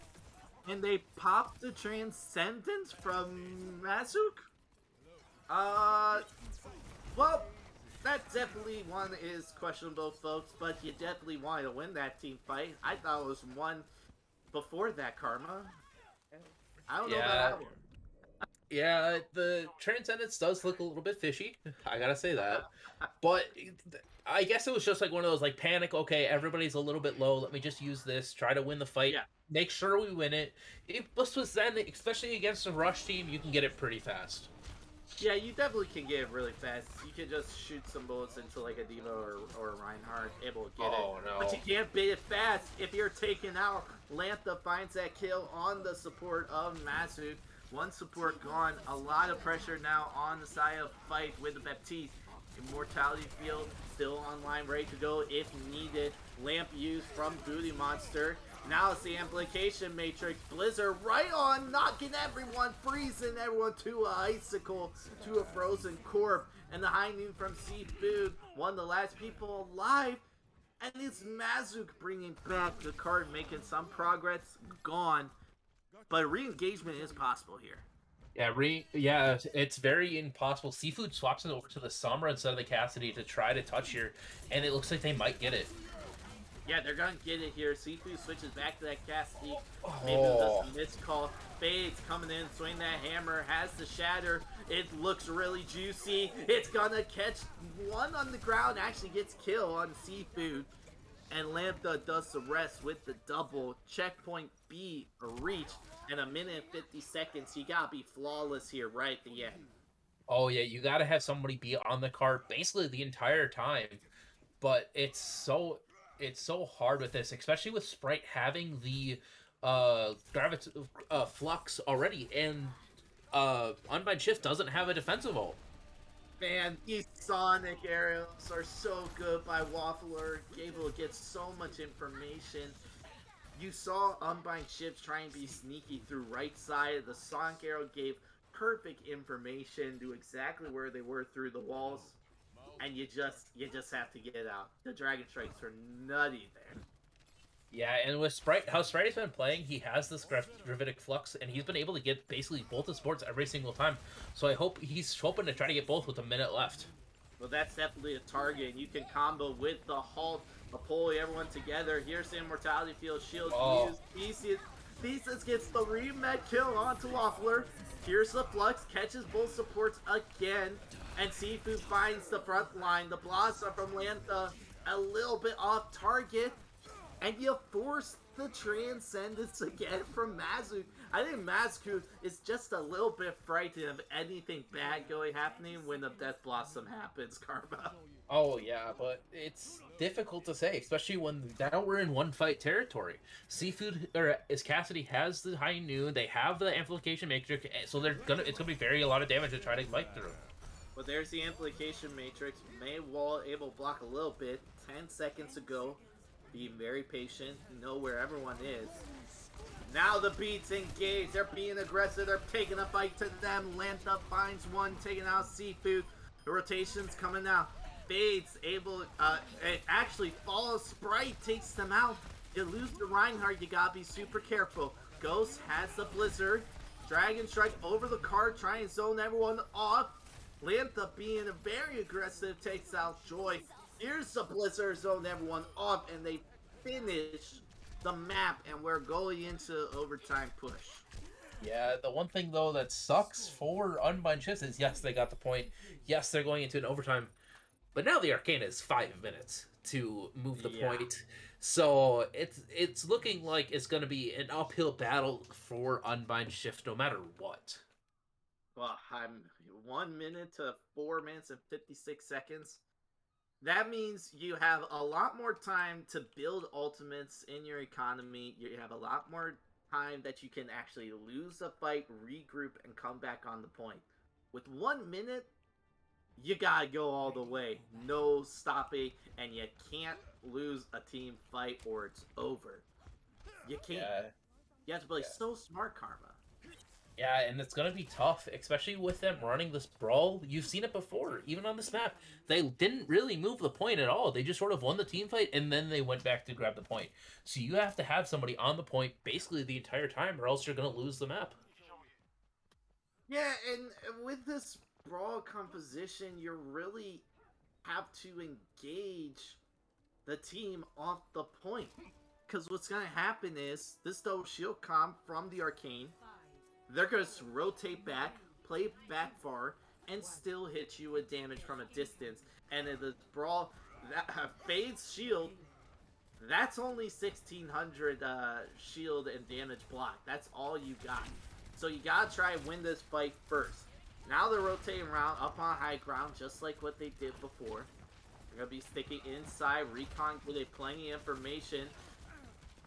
and they pop the Transcendence from Mazuk. Well. That definitely one is questionable, folks, but you definitely want to win that team fight. I thought it was one before that karma. I don't know about that one. Yeah, the Transcendence does look a little bit fishy. I gotta say that. But I guess it was just like one of those like panic, okay, everybody's a little bit low, let me just use this, try to win the fight, make sure we win it. This was then, especially against a rush team, you can get it pretty fast. Yeah, you definitely can get it really fast. You can just shoot some bullets into like a Diva or a Reinhardt, able to get it. No. But you can't beat it fast if you're taken out. Lantha finds that kill on the support of Masu. One support gone. A lot of pressure now on the side of fight with the Baptiste. Immortality Field still online, ready to go if needed. Lamp used from Booty Monster. Now it's the Amplification Matrix. Blizzard right on, knocking everyone, freezing everyone to a icicle, to a frozen corpse. And the high noon from Seafood, one of the last people alive. And it's Mazuk bringing back the card, making some progress. Gone. But re-engagement is possible here. Yeah, it's very impossible. Seafood swaps it over to the Sombra instead of the Cassidy to try to touch here, and it looks like they might get it. Yeah, they're gonna get it here. Seafood switches back to that Cassidy. Maybe just a missed call. Fades coming in, swing that hammer, has the shatter. It looks really juicy. It's gonna catch one on the ground, actually gets killed on Seafood. And Lambda does the rest with the double. Checkpoint B reach. And a minute and 50 seconds. You gotta be flawless here right at the end. Oh yeah, you gotta have somebody be on the cart basically the entire time. But it's so hard with this, especially with Sprite having the flux already, and Unbind Shift doesn't have a defensive ult. Man, these Sonic arrows are so good by Waffler. Able to get so much information. You saw Unbind Shift try and be sneaky through right side. The Sonic arrow gave perfect information to exactly where they were through the walls. And you just have to get out. The Dragon Strikes are nutty there. Yeah, and with Sprite, how Sprite has been playing, he has this Gravitic Flux, and he's been able to get basically both the supports every single time. So I hope he's hoping to try to get both with a minute left. Well, that's definitely a target. You can combo with the Halt, pull everyone together. Here's the Immortality Field, shield used. Thesis gets the remed kill onto Waffler. Here's the Flux, catches both supports again. And Seafood finds the front line. The Blossom from Lantha a little bit off target. And you force the Transcendence again from Mazu. I think Mazu is just a little bit frightened of anything bad happening when the Death Blossom happens, Karma. Oh yeah, but it's difficult to say, especially when now we're in one fight territory. Seafood or as Cassidy has the high noon, they have the amplification matrix, so it's gonna be very a lot of damage to try to fight through. But there's the implication matrix. May Wall able to block a little bit. 10 seconds ago. Being very patient. Know where everyone is. Now the beats engage. They're being aggressive. They're taking a fight to them. Lantha finds one, taking out Seafood. The rotation's coming out. Fades able. It actually follows. Sprite takes them out. You lose the Reinhardt. You gotta be super careful. Ghost has the Blizzard. Dragon Strike over the card. Try and zone everyone off. Lantha being very aggressive takes out Joy. Here's the Blizzard zone everyone off, and they finish the map, and we're going into overtime push. Yeah, the one thing though that sucks for Unbind shifts is yes, they got the point. Yes, they're going into an overtime, but now the Arcane is 5 minutes to move the point. So it's looking like it's going to be an uphill battle for Unbind shift no matter what. Well, I'm 1 minute to 4 minutes and 56 seconds. That means you have a lot more time to build ultimates in your economy. You have a lot more time that you can actually lose a fight, regroup, and come back on the point. With 1 minute, you gotta go all the way. No stopping, and you can't lose a team fight or it's over. You can't. Yeah. You have to play so smart, Karma. Yeah, and it's going to be tough, especially with them running this brawl. You've seen it before, even on this map. They didn't really move the point at all. They just sort of won the team fight, and then they went back to grab the point. So you have to have somebody on the point basically the entire time, or else you're going to lose the map. Yeah, and with this brawl composition, you really have to engage the team off the point. Because what's going to happen is, this double shield comp from the Arcane, they're going to rotate back, play back far, and still hit you with damage from a distance. And in the brawl, that Fade's shield, that's only 1600 shield and damage block. That's all you got. So you got to try and win this fight first. Now they're rotating around up on high ground, just like what they did before. They're going to be sticking inside. Recon with plenty of information.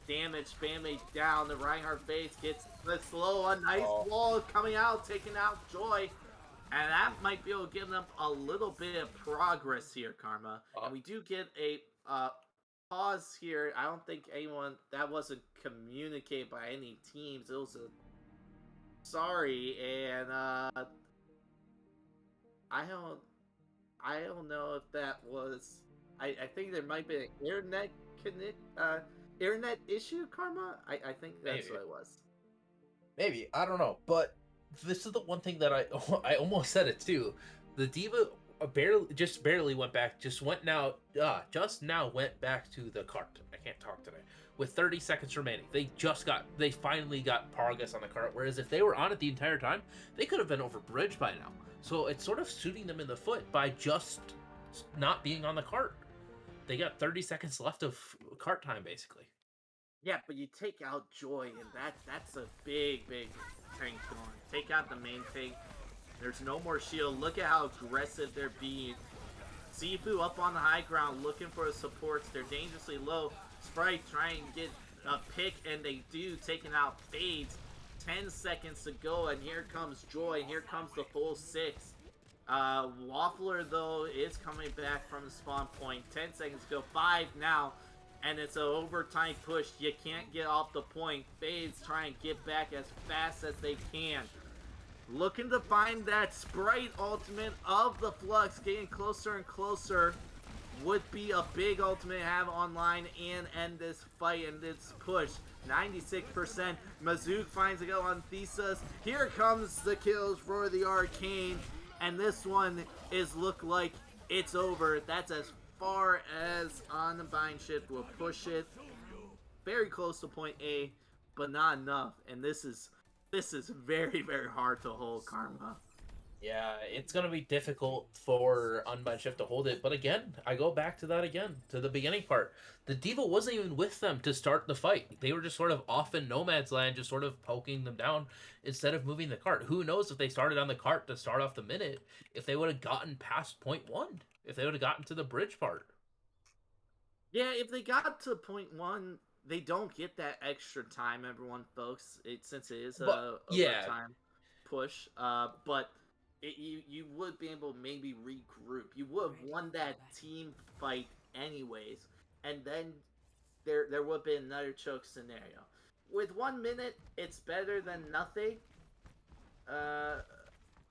Damage, Spamage down. The Reinhardt base gets the slow, a nice wall coming out, taking out Joy. And that might be able to give them a little bit of progress here, Karma. And we do get a pause here. I don't think anyone, that wasn't communicated by any teams. It was a sorry, and I don't know if that was. I think there might be an internet issue, Karma. I think that's what it was. Maybe, I don't know, but this is the one thing that I almost said it too. The D.Va barely went back. Just now went back to the cart. I can't talk today. With 30 seconds remaining, they finally got progress on the cart. Whereas if they were on it the entire time, they could have been over bridge by now. So it's sort of shooting them in the foot by just not being on the cart. They got 30 seconds left of cart time, basically. Yeah, but you take out Joy, and that's a big tank going. Take out the main tank. There's no more shield. Look at how aggressive they're being. Sifu up on the high ground looking for the supports. They're dangerously low. Sprite trying to get a pick, and they do, taking out Fades. 10 seconds to go, and here comes Joy, and here comes the full 6. Waffler, though, is coming back from the spawn point. 10 seconds to go. 5 now. And it's an overtime push. You can't get off the point. Fades trying to get back as fast as they can. Looking to find that Sprite ultimate of the Flux. Getting closer and closer. Would be a big ultimate to have online and end this fight and this push. 96%. Mazook finds a go on Thesis. Here comes the kills for the Arcane. And this one is look like it's over. That's as far as Unbind shift will push it. Very close to point A, but not enough. And this is very hard to hold, Karma. Yeah, it's going to be difficult for Unbind Shift to hold it. But again, I go back to that again, to the beginning part. The Diva wasn't even with them to start the fight. They were just sort of off in Nomad's Land, just sort of poking them down instead of moving the cart. Who knows if they started on the cart to start off the minute, if they would have gotten past point one, if they would have gotten to the bridge part. Yeah, if they got to point one, they don't get that extra time, everyone, folks. Since it is But a yeah, overtime push, but you would be able to maybe regroup. You would have won that team fight anyways, and then there would be another choke scenario. With 1 minute, it's better than nothing. Uh,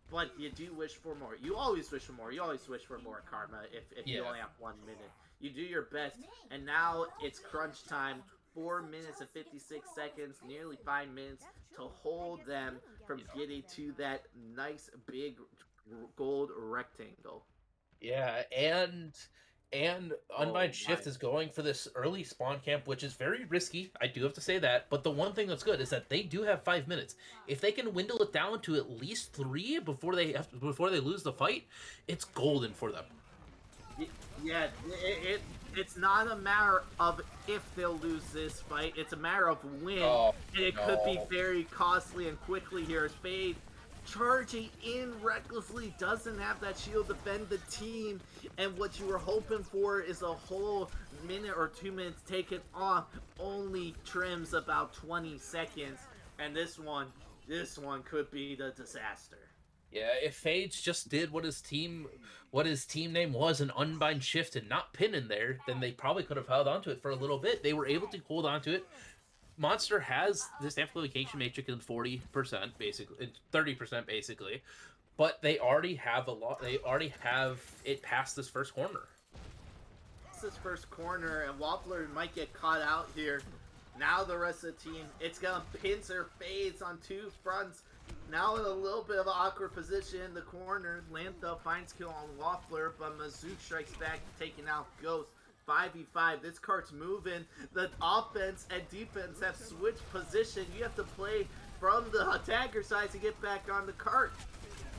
but you do wish for more. You always wish for more. You always wish for more karma if you yeah. only have 1 minute. You do your best, and now it's crunch time. 4 minutes and 56 seconds, nearly 5 minutes to hold them from getting to that nice big gold rectangle. Yeah, and Oh Unbind my. Shift is going for this early spawn camp, which is very risky. I do have to say that. But the one thing that's good is that they do have 5 minutes. If they can dwindle it down to at least three before they lose the fight, it's golden for them. Yeah, it's not a matter of if they'll lose this fight. It's a matter of when, Oh and it could be no. very costly and quickly here. As Fade charging in recklessly, doesn't have that shield to defend the team, and what you were hoping for is a whole minute or 2 minutes taken off. Only trims about 20 seconds, and this one could be the disaster. Yeah, if Fades just did what his team name was, an Unbind Shift, and not pin in there, then they probably could have held onto it for a little bit. They were able to hold onto it. Monster has this amplification matrix in 40% basically, 30% basically, but they already have a lot. They already have it past this first corner. It's this first corner, and Waffler might get caught out here. Now the rest of the team, it's gonna pincer Fades on two fronts. Now in a little bit of an awkward position in the corner. Lantha finds kill on Waffler, but Mazook strikes back, taking out Ghost. 5v5. This cart's moving. The offense and defense have switched position. You have to play from the attacker side to get back on the cart.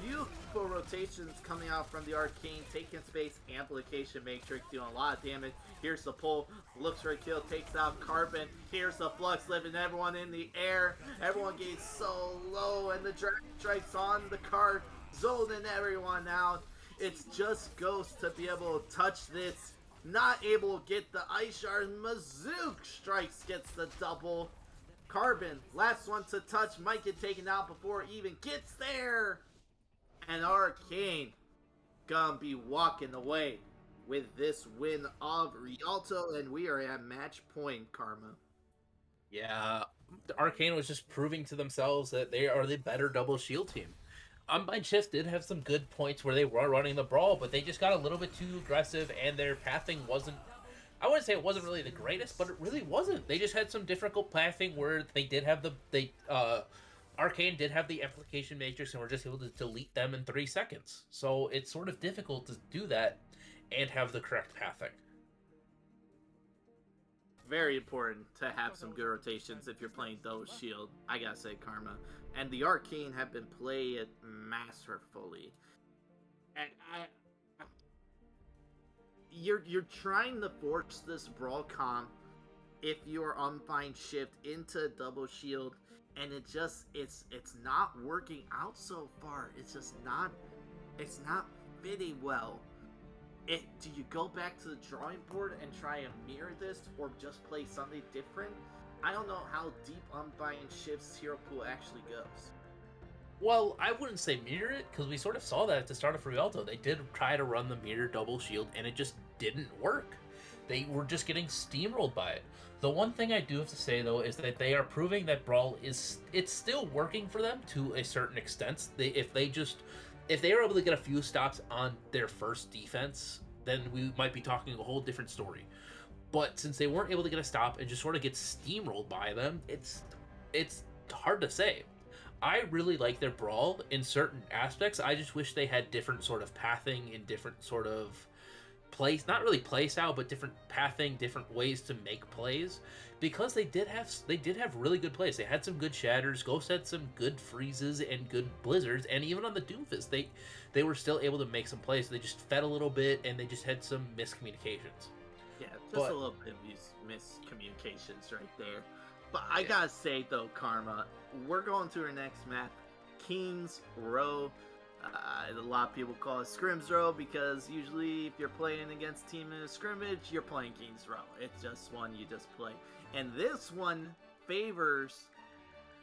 Beautiful rotations coming out from the Arcane, taking space, amplification matrix, doing a lot of damage. Here's the pull, looks for a kill, takes out Carbon. Here's the flux, living everyone in the air. Everyone gets so low, and the dragon strikes on the cart, zoning everyone out. It's just Ghost to be able to touch this. Not able to get the Ice Shard. Mazook strikes, gets the double. Carbon, last one to touch, might get taken out before it even gets there. And Arcane gonna be walking away with this win of Rialto, and we are at match point, Karma. Yeah, Arcane was just proving to themselves that they are the better double shield team. Unbind Shift did have some good points where they were running the brawl, but they just got a little bit too aggressive, and their pathing wasn't. I wouldn't say it wasn't really the greatest, but it really wasn't. They just had some difficult pathing where they did have Arcane did have the application matrix, and were just able to delete them in 3 seconds. So it's sort of difficult to do that and have the correct pathing. Very important to have some good rotations if you're playing double shield. I gotta say, Karma. And the Arcane have been played masterfully. And you're trying to force this brawl comp if you're Unbind Shift into double shield, and it's not working out so far. It's not fitting well. Do you go back to the drawing board and try and mirror this, or just play something different? I don't know how deep Unbind Shift's hero pool actually goes. Well, I wouldn't say mirror it, because we sort of saw that at the start of Rialto. They did try to run the mirror double shield, and it just didn't work. They were just getting steamrolled by it. The one thing I do have to say, though, is that they are proving that Brawl it's still working for them to a certain extent. If they are able to get a few stops on their first defense, then we might be talking a whole different story. But since they weren't able to get a stop and just sort of get steamrolled by them, it's hard to say. I really like their brawl in certain aspects. I just wish they had different sort of pathing and different sort of plays, not really play style, but different pathing, different ways to make plays, because they did have really good plays. They had some good shatters. Ghost had some good freezes and good blizzards, and even on the Doomfist, they were still able to make some plays. They just fed a little bit, and they just had some miscommunications. Yeah, just a little bit of miscommunications right there. But I Yeah. gotta say though, Karma, we're going to our next map, King's Row. A lot of people call it Scrims Row because usually if you're playing against team in a scrimmage, you're playing King's Row. It's just one you just play. And this one favors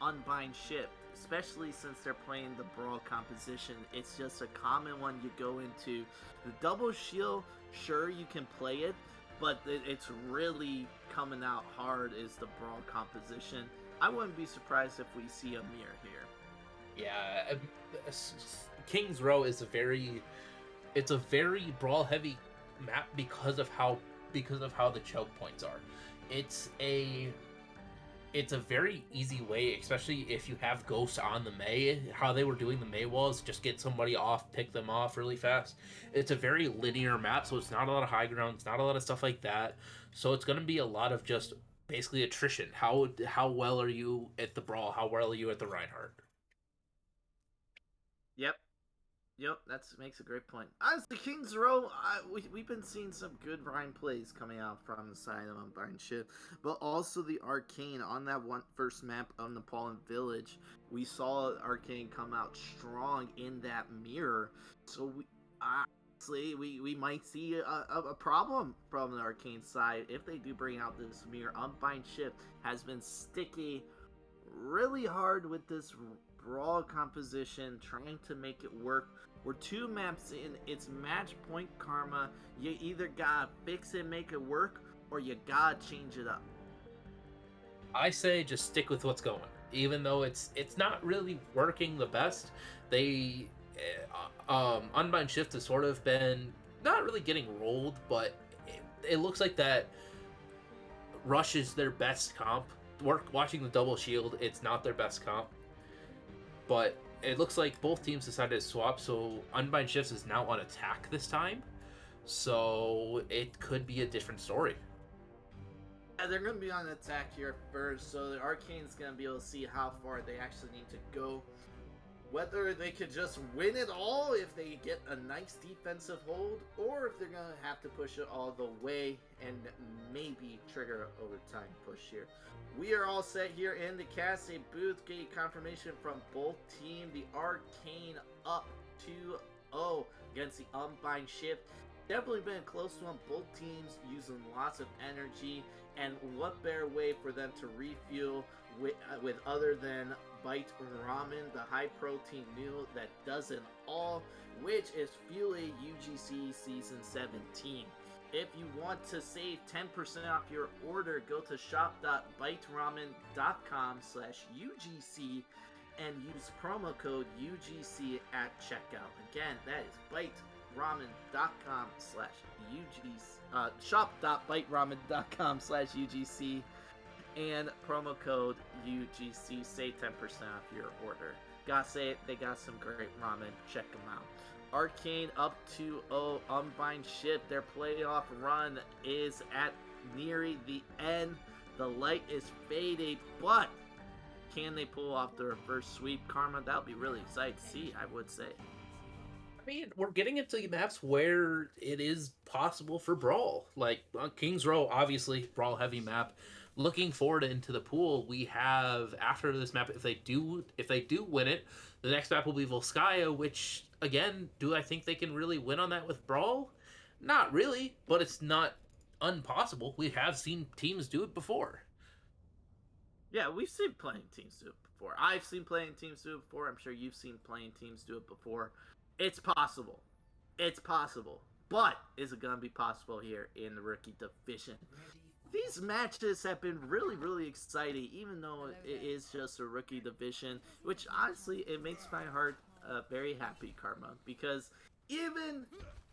Unbind Ship, especially since they're playing the Brawl composition. It's just a common one you go into. The double shield, sure you can play it, but it's really coming out hard is the Brawl composition. I wouldn't be surprised if we see a mirror here. Yeah, King's Row is a very brawl heavy map because of how the choke points are. It's a very easy way, especially if you have Ghosts on the Mei. How they were doing the Mei walls, just get somebody off, pick them off really fast. It's a very linear map, so it's not a lot of high ground, it's not a lot of stuff like that. So it's going to be a lot of just basically attrition. How well are you at the Brawl? How well are you at the Reinhardt? Yep, that makes a great point. Honestly, King's Row, we've been seeing some good Rhine plays coming out from the side of Unbind Ship, but also the Arcane on that first map of Nepalan Village. We saw Arcane come out strong in that mirror, so we might see a problem from the Arcane side if they do bring out this mirror. Unbind Ship has been sticky really hard with this Brawl composition, trying to make it work. We're 2 maps in, it's match point, Karma. You either gotta fix it, make it work, or you gotta change it up. I say just stick with what's going. Even though it's not really working the best, they Unbind Shift has sort of been not really getting rolled, but it looks like that Rush is their best comp. Watching the double shield, it's not their best comp. But it looks like both teams decided to swap, so Unbind Shifts is now on attack this time. So it could be a different story. Yeah, they're going to be on attack here first, so the Arcane's going to be able to see how far they actually need to go. Whether they could just win it all if they get a nice defensive hold, or if they're going to have to push it all the way and maybe trigger an overtime push here. We are all set here in the Casse booth. Get confirmation from both teams. The Arcane up 2-0 against the Unbind Ship. Definitely been a close one. Both teams using lots of energy, and what better way for them to refuel with other than Bite Ramen, the high protein meal that does it all, which is Fuel UGC Season 17. If you want to save 10% off your order, go to shop.biteramen.com/UGC and use promo code UGC at checkout. Again, that is biteramen.com/UGC, shop.biteramen.com/UGC and promo code UGC. Save 10% off your order. Gotta say it, they got some great ramen. Check them out. Arcane up 2-0. Unbind Ship. Their playoff run is at nearing the end. The light is fading, but can they pull off the reverse sweep? Karma, that would be really exciting to see, I would say. I mean, we're getting into maps where it is possible for Brawl. Like King's Row, obviously, Brawl heavy map. Looking forward into the pool, we have after this map, if they do win it, the next map will be Volskaya, which again, do I think they can really win on that with Brawl? Not really, but it's not impossible. We have seen teams do it before. Yeah, we've seen playing teams do it before. I've seen playing teams do it before. I'm sure you've seen playing teams do it before. It's possible. It's possible. But is it going to be possible here in the rookie division? These matches have been really, really exciting, even though it is just a rookie division, which honestly, it makes my heart very happy, Karma, because even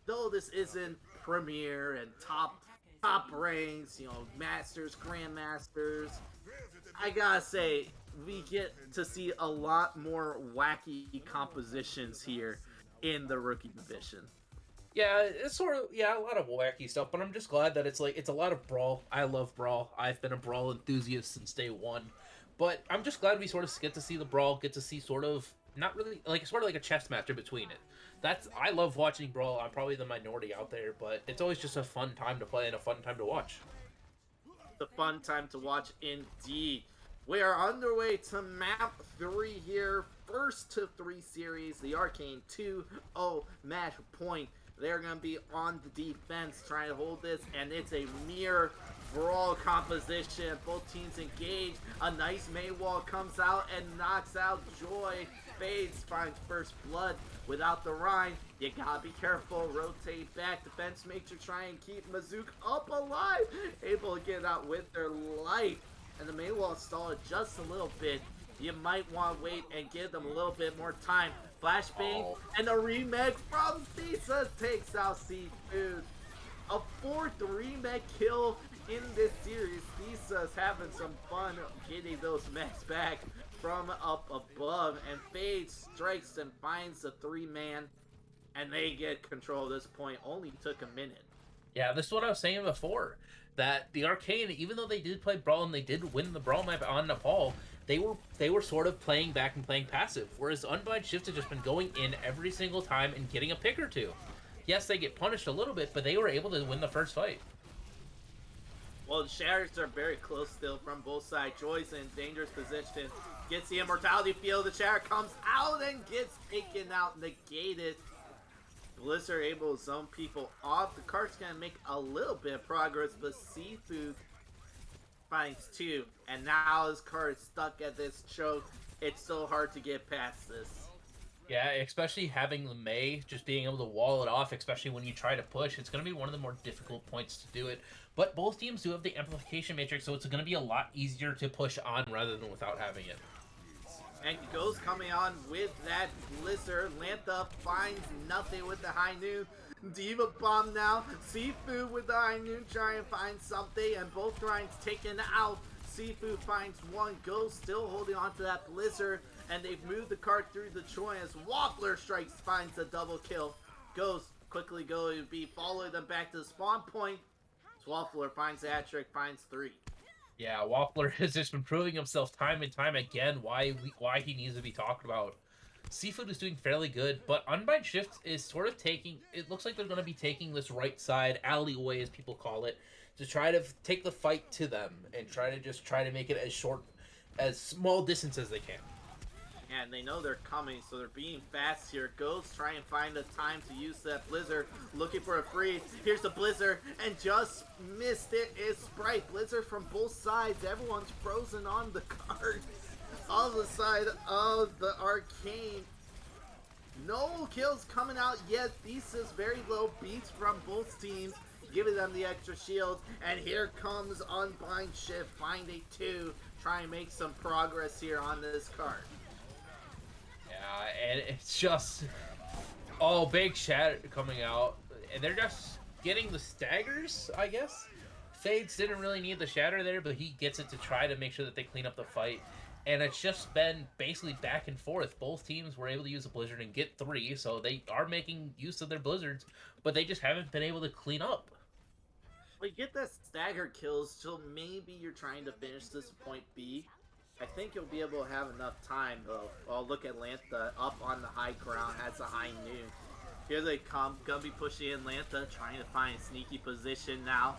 though this isn't Premier and top ranks, Masters, Grandmasters, I gotta say, we get to see a lot more wacky compositions here in the rookie division. Yeah, it's sort of a lot of wacky stuff, but I'm just glad that it's like it's a lot of brawl. I love brawl. I've been a brawl enthusiast since day one, but I'm just glad we sort of get to see the brawl, get to see sort of not really like sort of like a chess match in between it. That's I love watching brawl. I'm probably the minority out there, but it's always just a fun time to play and a fun time to watch. The fun time to watch indeed. We are underway to map 3 here. First to 3 series, the Arcane 2-0 match point. They're going to be on the defense trying to hold this, and it's a mere brawl composition. Both teams engage. A nice Maywall comes out and knocks out Joy. Fades, finds first blood without the Rhine. You gotta be careful. Rotate back. Defense matrix try and keep Mazook up alive. Able to get out with their life. And the Maywall stall it just a little bit. You might want to wait and give them a little bit more time. Flashbang and a remake from Thesa takes out Seafood. A 4th remake kill in this series. Thesa's having some fun getting those mechs back from up above. And Fade strikes and finds the 3-man. And they get control at this point. Only took a minute. Yeah, this is what I was saying before. That the Arcane, even though they did play Brawl and they did win the Brawl map on Nepal, they were sort of playing back and playing passive. Whereas Unbind Shift has just been going in every single time and getting a pick or two. Yes, they get punished a little bit, but they were able to win the first fight. Well, the Shatters are very close still from both sides. Joy's in dangerous position. Gets the Immortality Field. The Shatter comes out and gets taken out, negated. Blizzard able to zone people off. The card's going to make a little bit of progress, but Seafood finds 2. And now his card is stuck at this choke. It's so hard to get past this. Yeah, especially having the May, just being able to wall it off, especially when you try to push. It's going to be one of the more difficult points to do it. But both teams do have the Amplification Matrix, so it's going to be a lot easier to push on rather than without having it. And Ghost coming on with that Blizzard. Lantha finds nothing with the High Noon. Diva Bomb now. Seafood with the High Noon trying to find something. And both Rhines taken out. Seafood finds 1. Ghost still holding on to that Blizzard. And they've moved the card through the Choi as Waffler strikes, finds a double kill. Ghost quickly going to be following them back to the spawn point. Waffler finds the hat trick, finds 3. Yeah, Waffler has just been proving himself time and time again why he needs to be talked about. Seafood is doing fairly good, but Unbind Shift is sort of taking... It looks like they're going to be taking this right side, alleyway as people call it, to try to take the fight to them and try to make it as small distance as they can. And they know they're coming, so they're being fast here. Ghost trying to find the time to use that Blizzard, looking for a freeze. Here's the Blizzard, and just missed it. It's Sprite. Blizzard from both sides. Everyone's frozen on the card. On the side of the Arcane. No kills coming out yet. Thesis very low beats from both teams, giving them the extra shields. And here comes Unbind Shift, finding 2. Try and make some progress here on this card. And it's just big Shatter coming out, and they're just getting the staggers, I guess. Fades didn't really need the Shatter there, but he gets it to try to make sure that they clean up the fight. And it's just been basically back and forth. Both teams were able to use a Blizzard and get 3, so they are making use of their Blizzards, but they just haven't been able to clean up. Well, you get that stagger kills, so maybe you're trying to finish this point B. I think you'll be able to have enough time, though. Oh, look at Lantha up on the high ground, has a High Noon. Here they come, gonna be pushing in Lantha, trying to find a sneaky position now.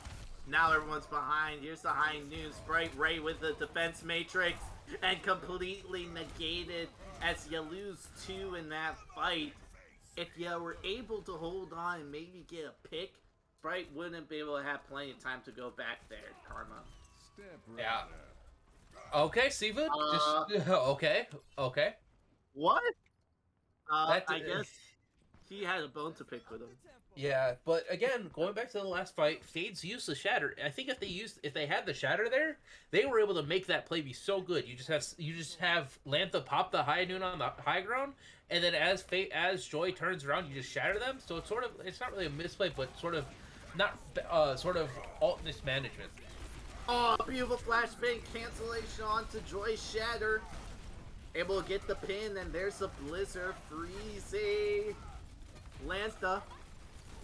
Now everyone's behind. Here's the High Noon. Sprite Ray with the defense matrix, and completely negated as you lose 2 in that fight. If you were able to hold on and maybe get a pick, Sprite wouldn't be able to have plenty of time to go back there, Karma. Yeah. Okay, Seafood. Okay. What? I guess he had a bone to pick with him. Yeah, but again, going back to the last fight, Fade's used the Shatter. I think if they had the Shatter there, they were able to make that play be so good. You just have Lantha pop the High Noon on the high ground, and then as Joy turns around, you just shatter them. So it's not really a misplay, but sort of alt mismanagement. Oh, beautiful flashbang cancellation onto Joy Shatter. Able to get the pin, and there's the Blizzard freezing. Lantha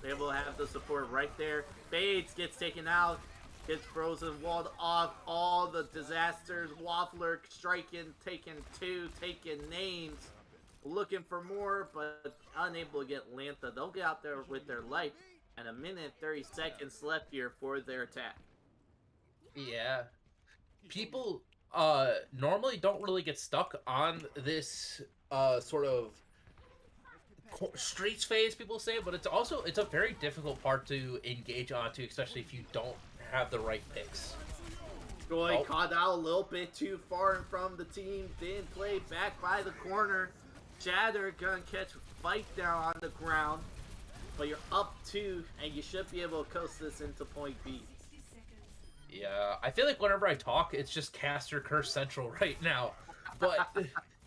able to have the support right there. Fades gets taken out, gets frozen, walled off. All the disasters. Waffler striking, taking 2, taking names. Looking for more, but unable to get Lantha. They'll get out there with their life. And a minute 30 seconds left here for their attack. Yeah. People normally don't really get stuck on this sort of streets phase, people say, but it's a very difficult part to engage onto, especially if you don't have the right picks. Joy caught out a little bit too far in front of the team. Didn't play back by the corner. Shatter gonna catch Fight down on the ground. But you're up 2, and you should be able to coast this into point B. Yeah, I feel like whenever I talk, it's just Caster Curse Central right now. But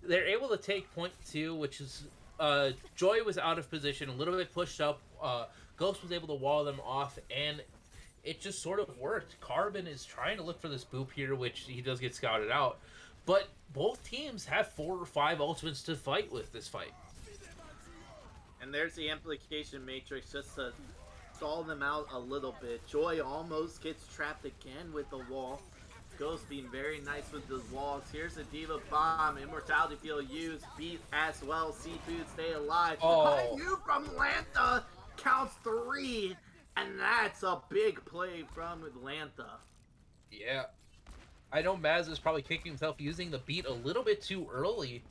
they're able to take point 2, which is Joy was out of position, a little bit pushed up. Ghost was able to wall them off, and it just sort of worked. Carbon is trying to look for this boop here, which he does get scouted out. But both teams have 4 or 5 ultimates to fight with this fight. And there's the implication matrix just to stall them out a little bit. Joy almost gets trapped again with the wall. Ghost being very nice with the walls. Here's a Diva Bomb. Immortality Field used. Beat as well. Seafood stay alive. Oh. You from Lantha counts 3. And that's a big play from Lantha. Yeah. I know Maz is probably kicking himself using the beat a little bit too early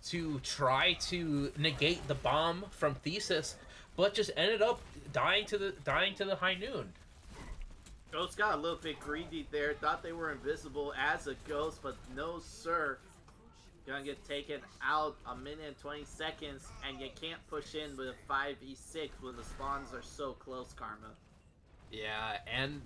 to try to negate the bomb from Thesis, but just ended up dying to the high noon. Ghost got a little bit greedy there. Thought they were invisible as a ghost, but no sir. Gonna get taken out a minute and 20 seconds, and you can't push in with a 5v6 when the spawns are so close, Karma. Yeah, and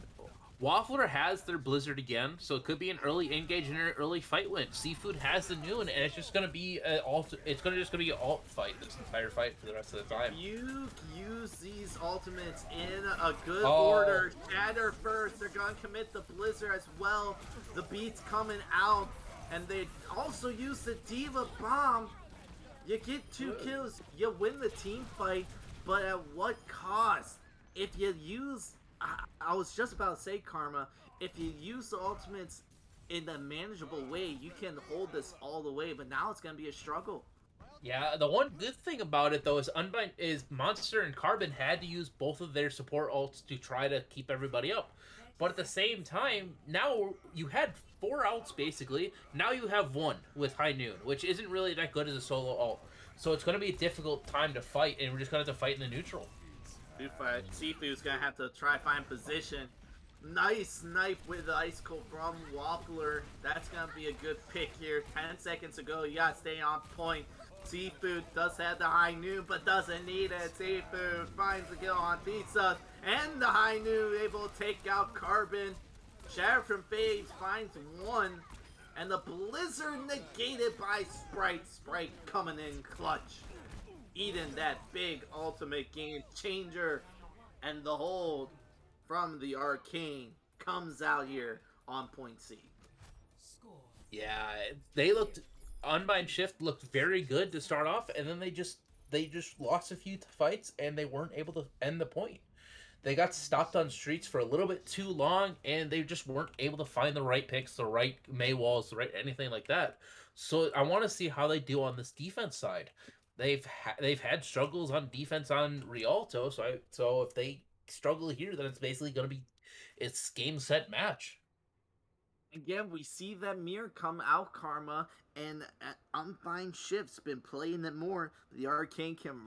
Waffler has their Blizzard again, so it could be an early engage and an early fight win. Seafood has the noon, and it's just gonna be an alt. It's just gonna be an alt fight this entire fight for the rest of the time. You use these ultimates in a good order. Shatter first. They're gonna commit the Blizzard as well. The beat's coming out, and they also use the Diva Bomb. You get 2 kills. You win the team fight, but at what cost? If you use I was just about to say, Karma, if you use the ultimates in a manageable way, you can hold this all the way, but now it's going to be a struggle. Yeah, the one good thing about it, though, is Unbind is Monster and Carbon had to use both of their support ults to try to keep everybody up. But at the same time, now you had 4 ults, basically. Now you have 1 with High Noon, which isn't really that good as a solo ult. So it's going to be a difficult time to fight, and we're just going to have to fight in the neutral. Seafood's gonna have to try find position. Nice snipe with the icicle from Waffler. That's gonna be a good pick here. 10 seconds to go. You gotta stay on point. Seafood does have the high noon, but doesn't need it. Seafood finds the kill on Thesis, and the high noon able to take out Carbon. Shatter from Fades finds 1, and the Blizzard negated by Sprite. Sprite coming in clutch. Eating that big ultimate game changer, and the hold from the Arcane comes out here on point C. Yeah, Unbind Shift looked very good to start off, and then they just lost a few fights, and they weren't able to end the point. They got stopped on streets for a little bit too long, and they just weren't able to find the right picks, the right May walls, the right anything like that. So I want to see how they do on this defense side. They've had struggles on defense on Rialto, so if they struggle here, then it's basically going to be it's game set match. Again, we see that mirror come out, Karma, and Unbind Shift's been playing it more. The Arcane can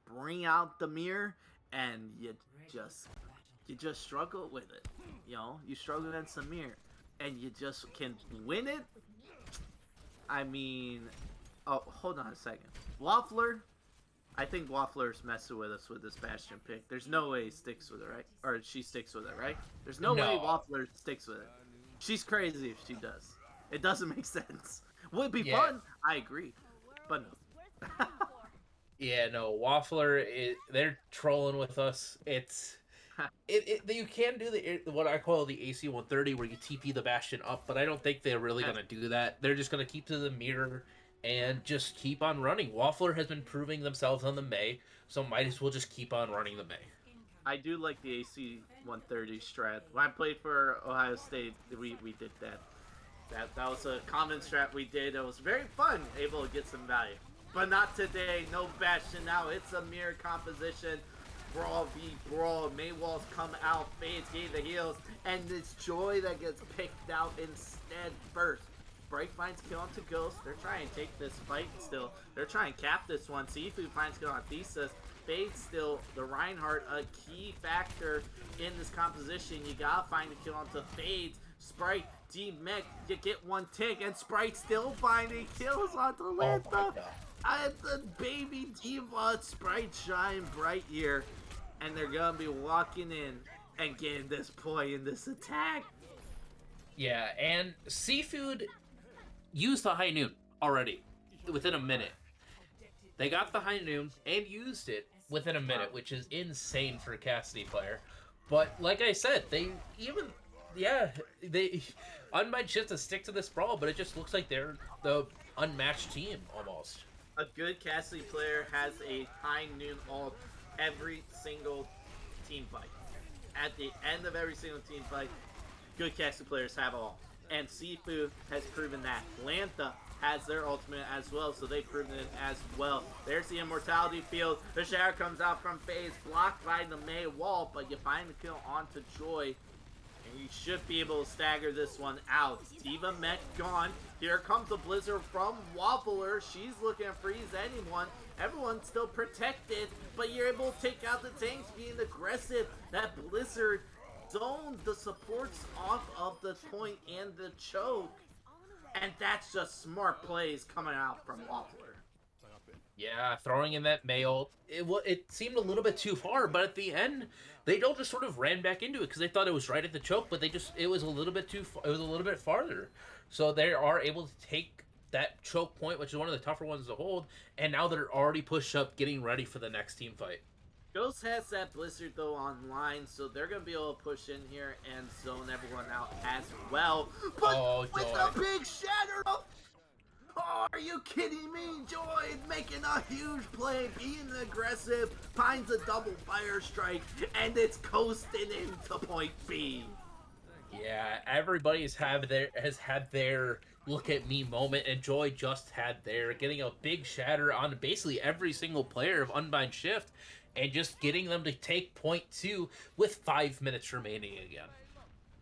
bring out the mirror, and you just struggle with it. You know, you struggle against the mirror, and you just can win it. I mean, oh, hold on a second. Waffler, I think Waffler's messing with us with this Bastion pick. There's no way he sticks with it, right? Or she sticks with it, right? There's no way Waffler sticks with it. She's crazy if she does. It doesn't make sense. Would be fun, I agree, but no. Yeah, no, Waffler, they're trolling with us. You can do what I call the AC 130, where you TP the Bastion up, but I don't think they're really going to do that. They're just going to keep to the mirror and just keep on running. Waffler has been proving themselves on the May, so might as well just keep on running the May. I do like the AC 130 strat. When I played for Ohio State, we did that. That was a common strat we did. It was very fun, able to get some value. But not today. No Bastion now. It's a mirror composition. Brawl v Brawl. Maywalls come out. Fades gave the heals. And it's Joy that gets picked out instead first. Bright finds kill onto Ghost. They're trying to take this fight still. They're trying to cap this one. Sifu finds kill on Thesis. Fade still. The Reinhardt, a key factor in this composition. You gotta find a kill onto Fades. Sprite, D-Mech, you get one tick, and Sprite still finding kills onto Lantha. The baby diva, Sprite shine bright here. And they're gonna be walking in and getting this play in this attack. Yeah, and Seafood used the high noon already within a minute. They got the high noon and used it within a minute, which is insane for a Cassidy player. But like I said, they Unbind shift to stick to this brawl, but it just looks like they're the unmatched team almost. A good Cassidy player has a high noon ult every single team fight. At the end of every single team fight, good Cassidy players have all. And Sifu has proven that. Lantha has their ultimate as well, so they've proven it as well. There's the immortality field. The Shadow comes out from phase, blocked by the Mei wall, but you find the kill onto Joy. And you should be able to stagger this one out. Diva Mech gone. Here comes the Blizzard from Waffler. She's looking to freeze anyone. Everyone's still protected, but you're able to take out the tanks being aggressive. That Blizzard zoned the supports off of the point and the choke. And that's just smart plays coming out from Waffler. Yeah, throwing in that Mei ult, it seemed a little bit too far, but at the end, they all just sort of ran back into it because they thought it was right at the choke, but it was a little bit too far, it was a little bit farther. So they are able to take that choke point, which is one of the tougher ones to hold, and now they're already pushed up, getting ready for the next team fight. Ghost has that Blizzard though online, so they're gonna be able to push in here and zone everyone out as well. But with a big shatter of, oh, are you kidding me? Joy making a huge play, being aggressive, finds a double fire strike, and it's coasting into point B. Yeah, everybody has had their look at me moment, and Joy just had their getting a big shatter on basically every single player of Unbind Shift, and just getting them to take point 2 with 5 minutes remaining again.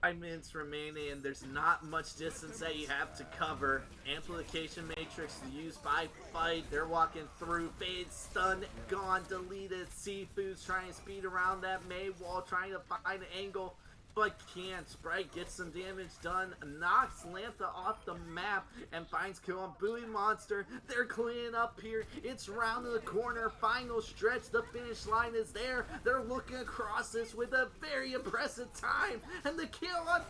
5 minutes remaining, and there's not much distance that you have to cover. Amplification matrix used by fight. They're walking through. Fade, stun, gone, deleted. Seafood's trying to speed around that Mei wall, trying to find an angle, but can't. Sprite gets some damage done, knocks Lantha off the map, and finds kill on Bowie Monster. They're cleaning up here. It's round the corner. Final stretch. The finish line is there. They're looking across this with a very impressive time, and the kill on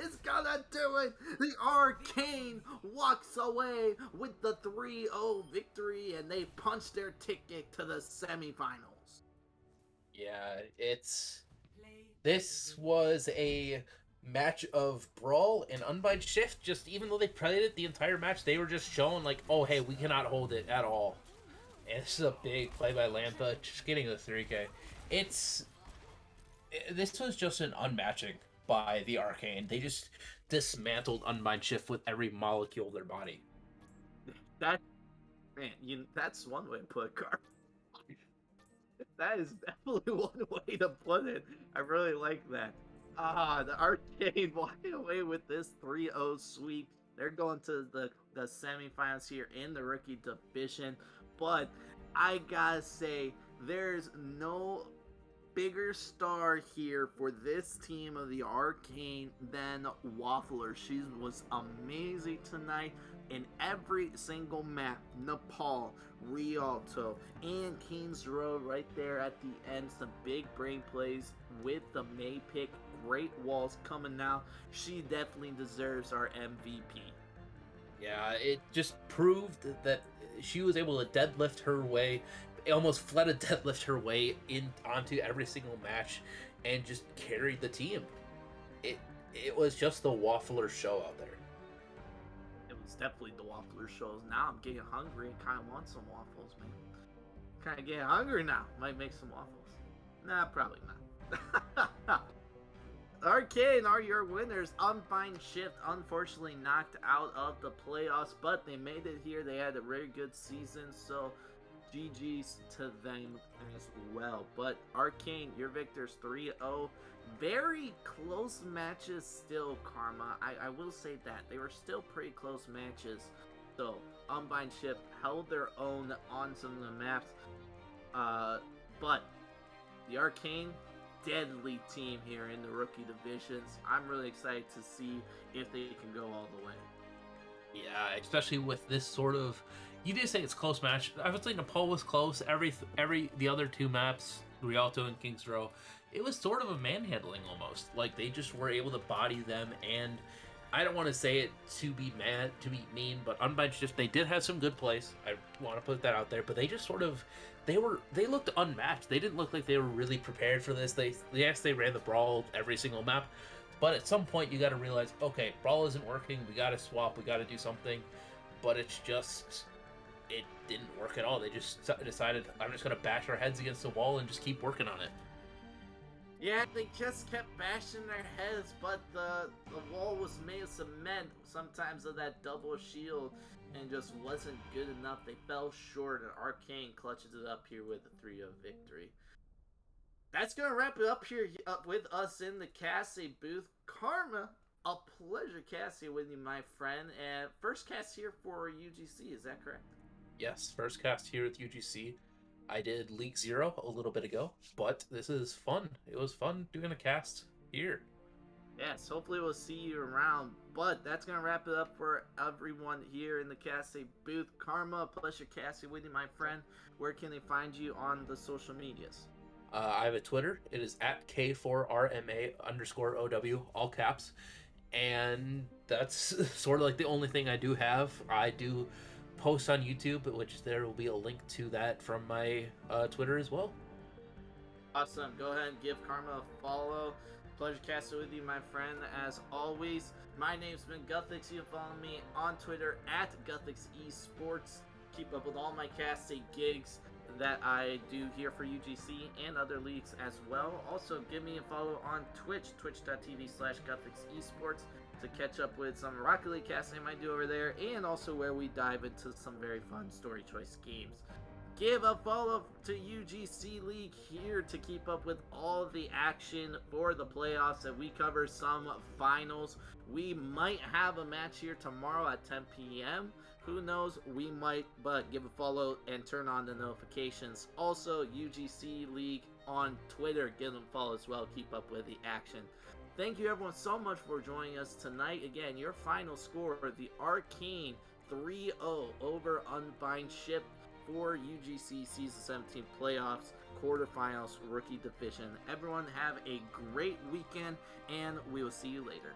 is gonna do it. The Arcane walks away with the 3-0 victory, and they punch their ticket to the semifinals. Yeah, this was a match of Brawl and Unbind Shift. Just even though they played it the entire match, they were just showing like, oh hey, we cannot hold it at all. And this is a big play by Lantha, just getting the 3K. This was just an unmatching by the Arcane. They just dismantled Unbind Shift with every molecule of their body. That's one way to put it, Carl. That is definitely one way to put it. I really like that. The Arcane walking away with this 3-0 sweep. They're going to the semifinals here in the rookie division. But I gotta say, there's no bigger star here for this team of the Arcane than Waffler. She was amazing tonight in every single map. Nepal, Rialto, and Kings Row right there at the end. Some big brain plays with the Mei pick. Great walls coming out. She definitely deserves our MVP. Yeah, it just proved that she was able to deadlift her way, almost fled a deadlift her way onto every single match, and just carried the team. It was just the Waffler show out there. It was definitely the Waffler shows. Now I'm getting hungry and kind of want some waffles, man. Kind of getting hungry now. Might make some waffles. Nah, probably not. Arcane are your winners. Unbind Shift unfortunately knocked out of the playoffs, but they made it here. They had a very good season, so GG's to them as well. But Arcane, your victors 3-0. Very close matches still, Karma. I will say that. They were still pretty close matches. So, Unbind Shift held their own on some of the maps. But the Arcane, deadly team here in the rookie divisions. I'm really excited to see if they can go all the way. Yeah, especially with this sort of, you did say it's close match. I would say Nepal was close. The other two maps, Rialto and Kings Row, it was sort of a manhandling almost. Like they just were able to body them, and I don't want to say it to be mean, but Unbind Shift, they did have some good plays. I want to put that out there, but they just sort of they looked unmatched. They didn't look like they were really prepared for this. They ran the brawl every single map. But at some point, you got to realize, okay, brawl isn't working. We got to swap. We got to do something. But it didn't work at all. They just decided, I'm just going to bash our heads against the wall and just keep working on it. Yeah, they just kept bashing their heads, but the wall was made of cement, sometimes of that double shield, and just wasn't good enough. They fell short, and Arcane clutches it up here with a 3-0 victory. That's going to wrap it up here with us in the Cassie booth. Karma, a pleasure casting with you, my friend. And first cast here for UGC, is that correct? Yes, first cast here with UGC. I did League 0 a little bit ago, but this is fun. It was fun doing a cast here. Yes, hopefully we'll see you around. But that's going to wrap it up for everyone here in the Cassie booth. Karma, a pleasure casting with you, my friend. Where can they find you on the social medias? I have a Twitter. It is at K4RMA_OW, all caps. And that's sort of like the only thing I do have. I do post on YouTube, which there will be a link to that from my Twitter as well. Awesome. Go ahead and give Karma a follow. Pleasure casting with you, my friend, as always. My name's been Guthix. You can follow me on Twitter at Guthix Esports. Keep up with all my casting gigs that I do here for UGC and other leagues as well. Also, give me a follow on Twitch, twitch.tv/GuthixEsports, to catch up with some Rocket League casting I might do over there, and also where we dive into some very fun story choice games. Give a follow to UGC League here to keep up with all the action for the playoffs, and we cover some finals. We might have a match here tomorrow at 10 p.m. Who knows? We might, but give a follow and turn on the notifications. Also, UGC League on Twitter. Give them a follow as well. Keep up with the action. Thank you everyone so much for joining us tonight. Again, your final score, the Arcane 3-0 over Unbind Shift for UGC Season 17 Playoffs, Quarterfinals, Rookie Division. Everyone have a great weekend, and we will see you later.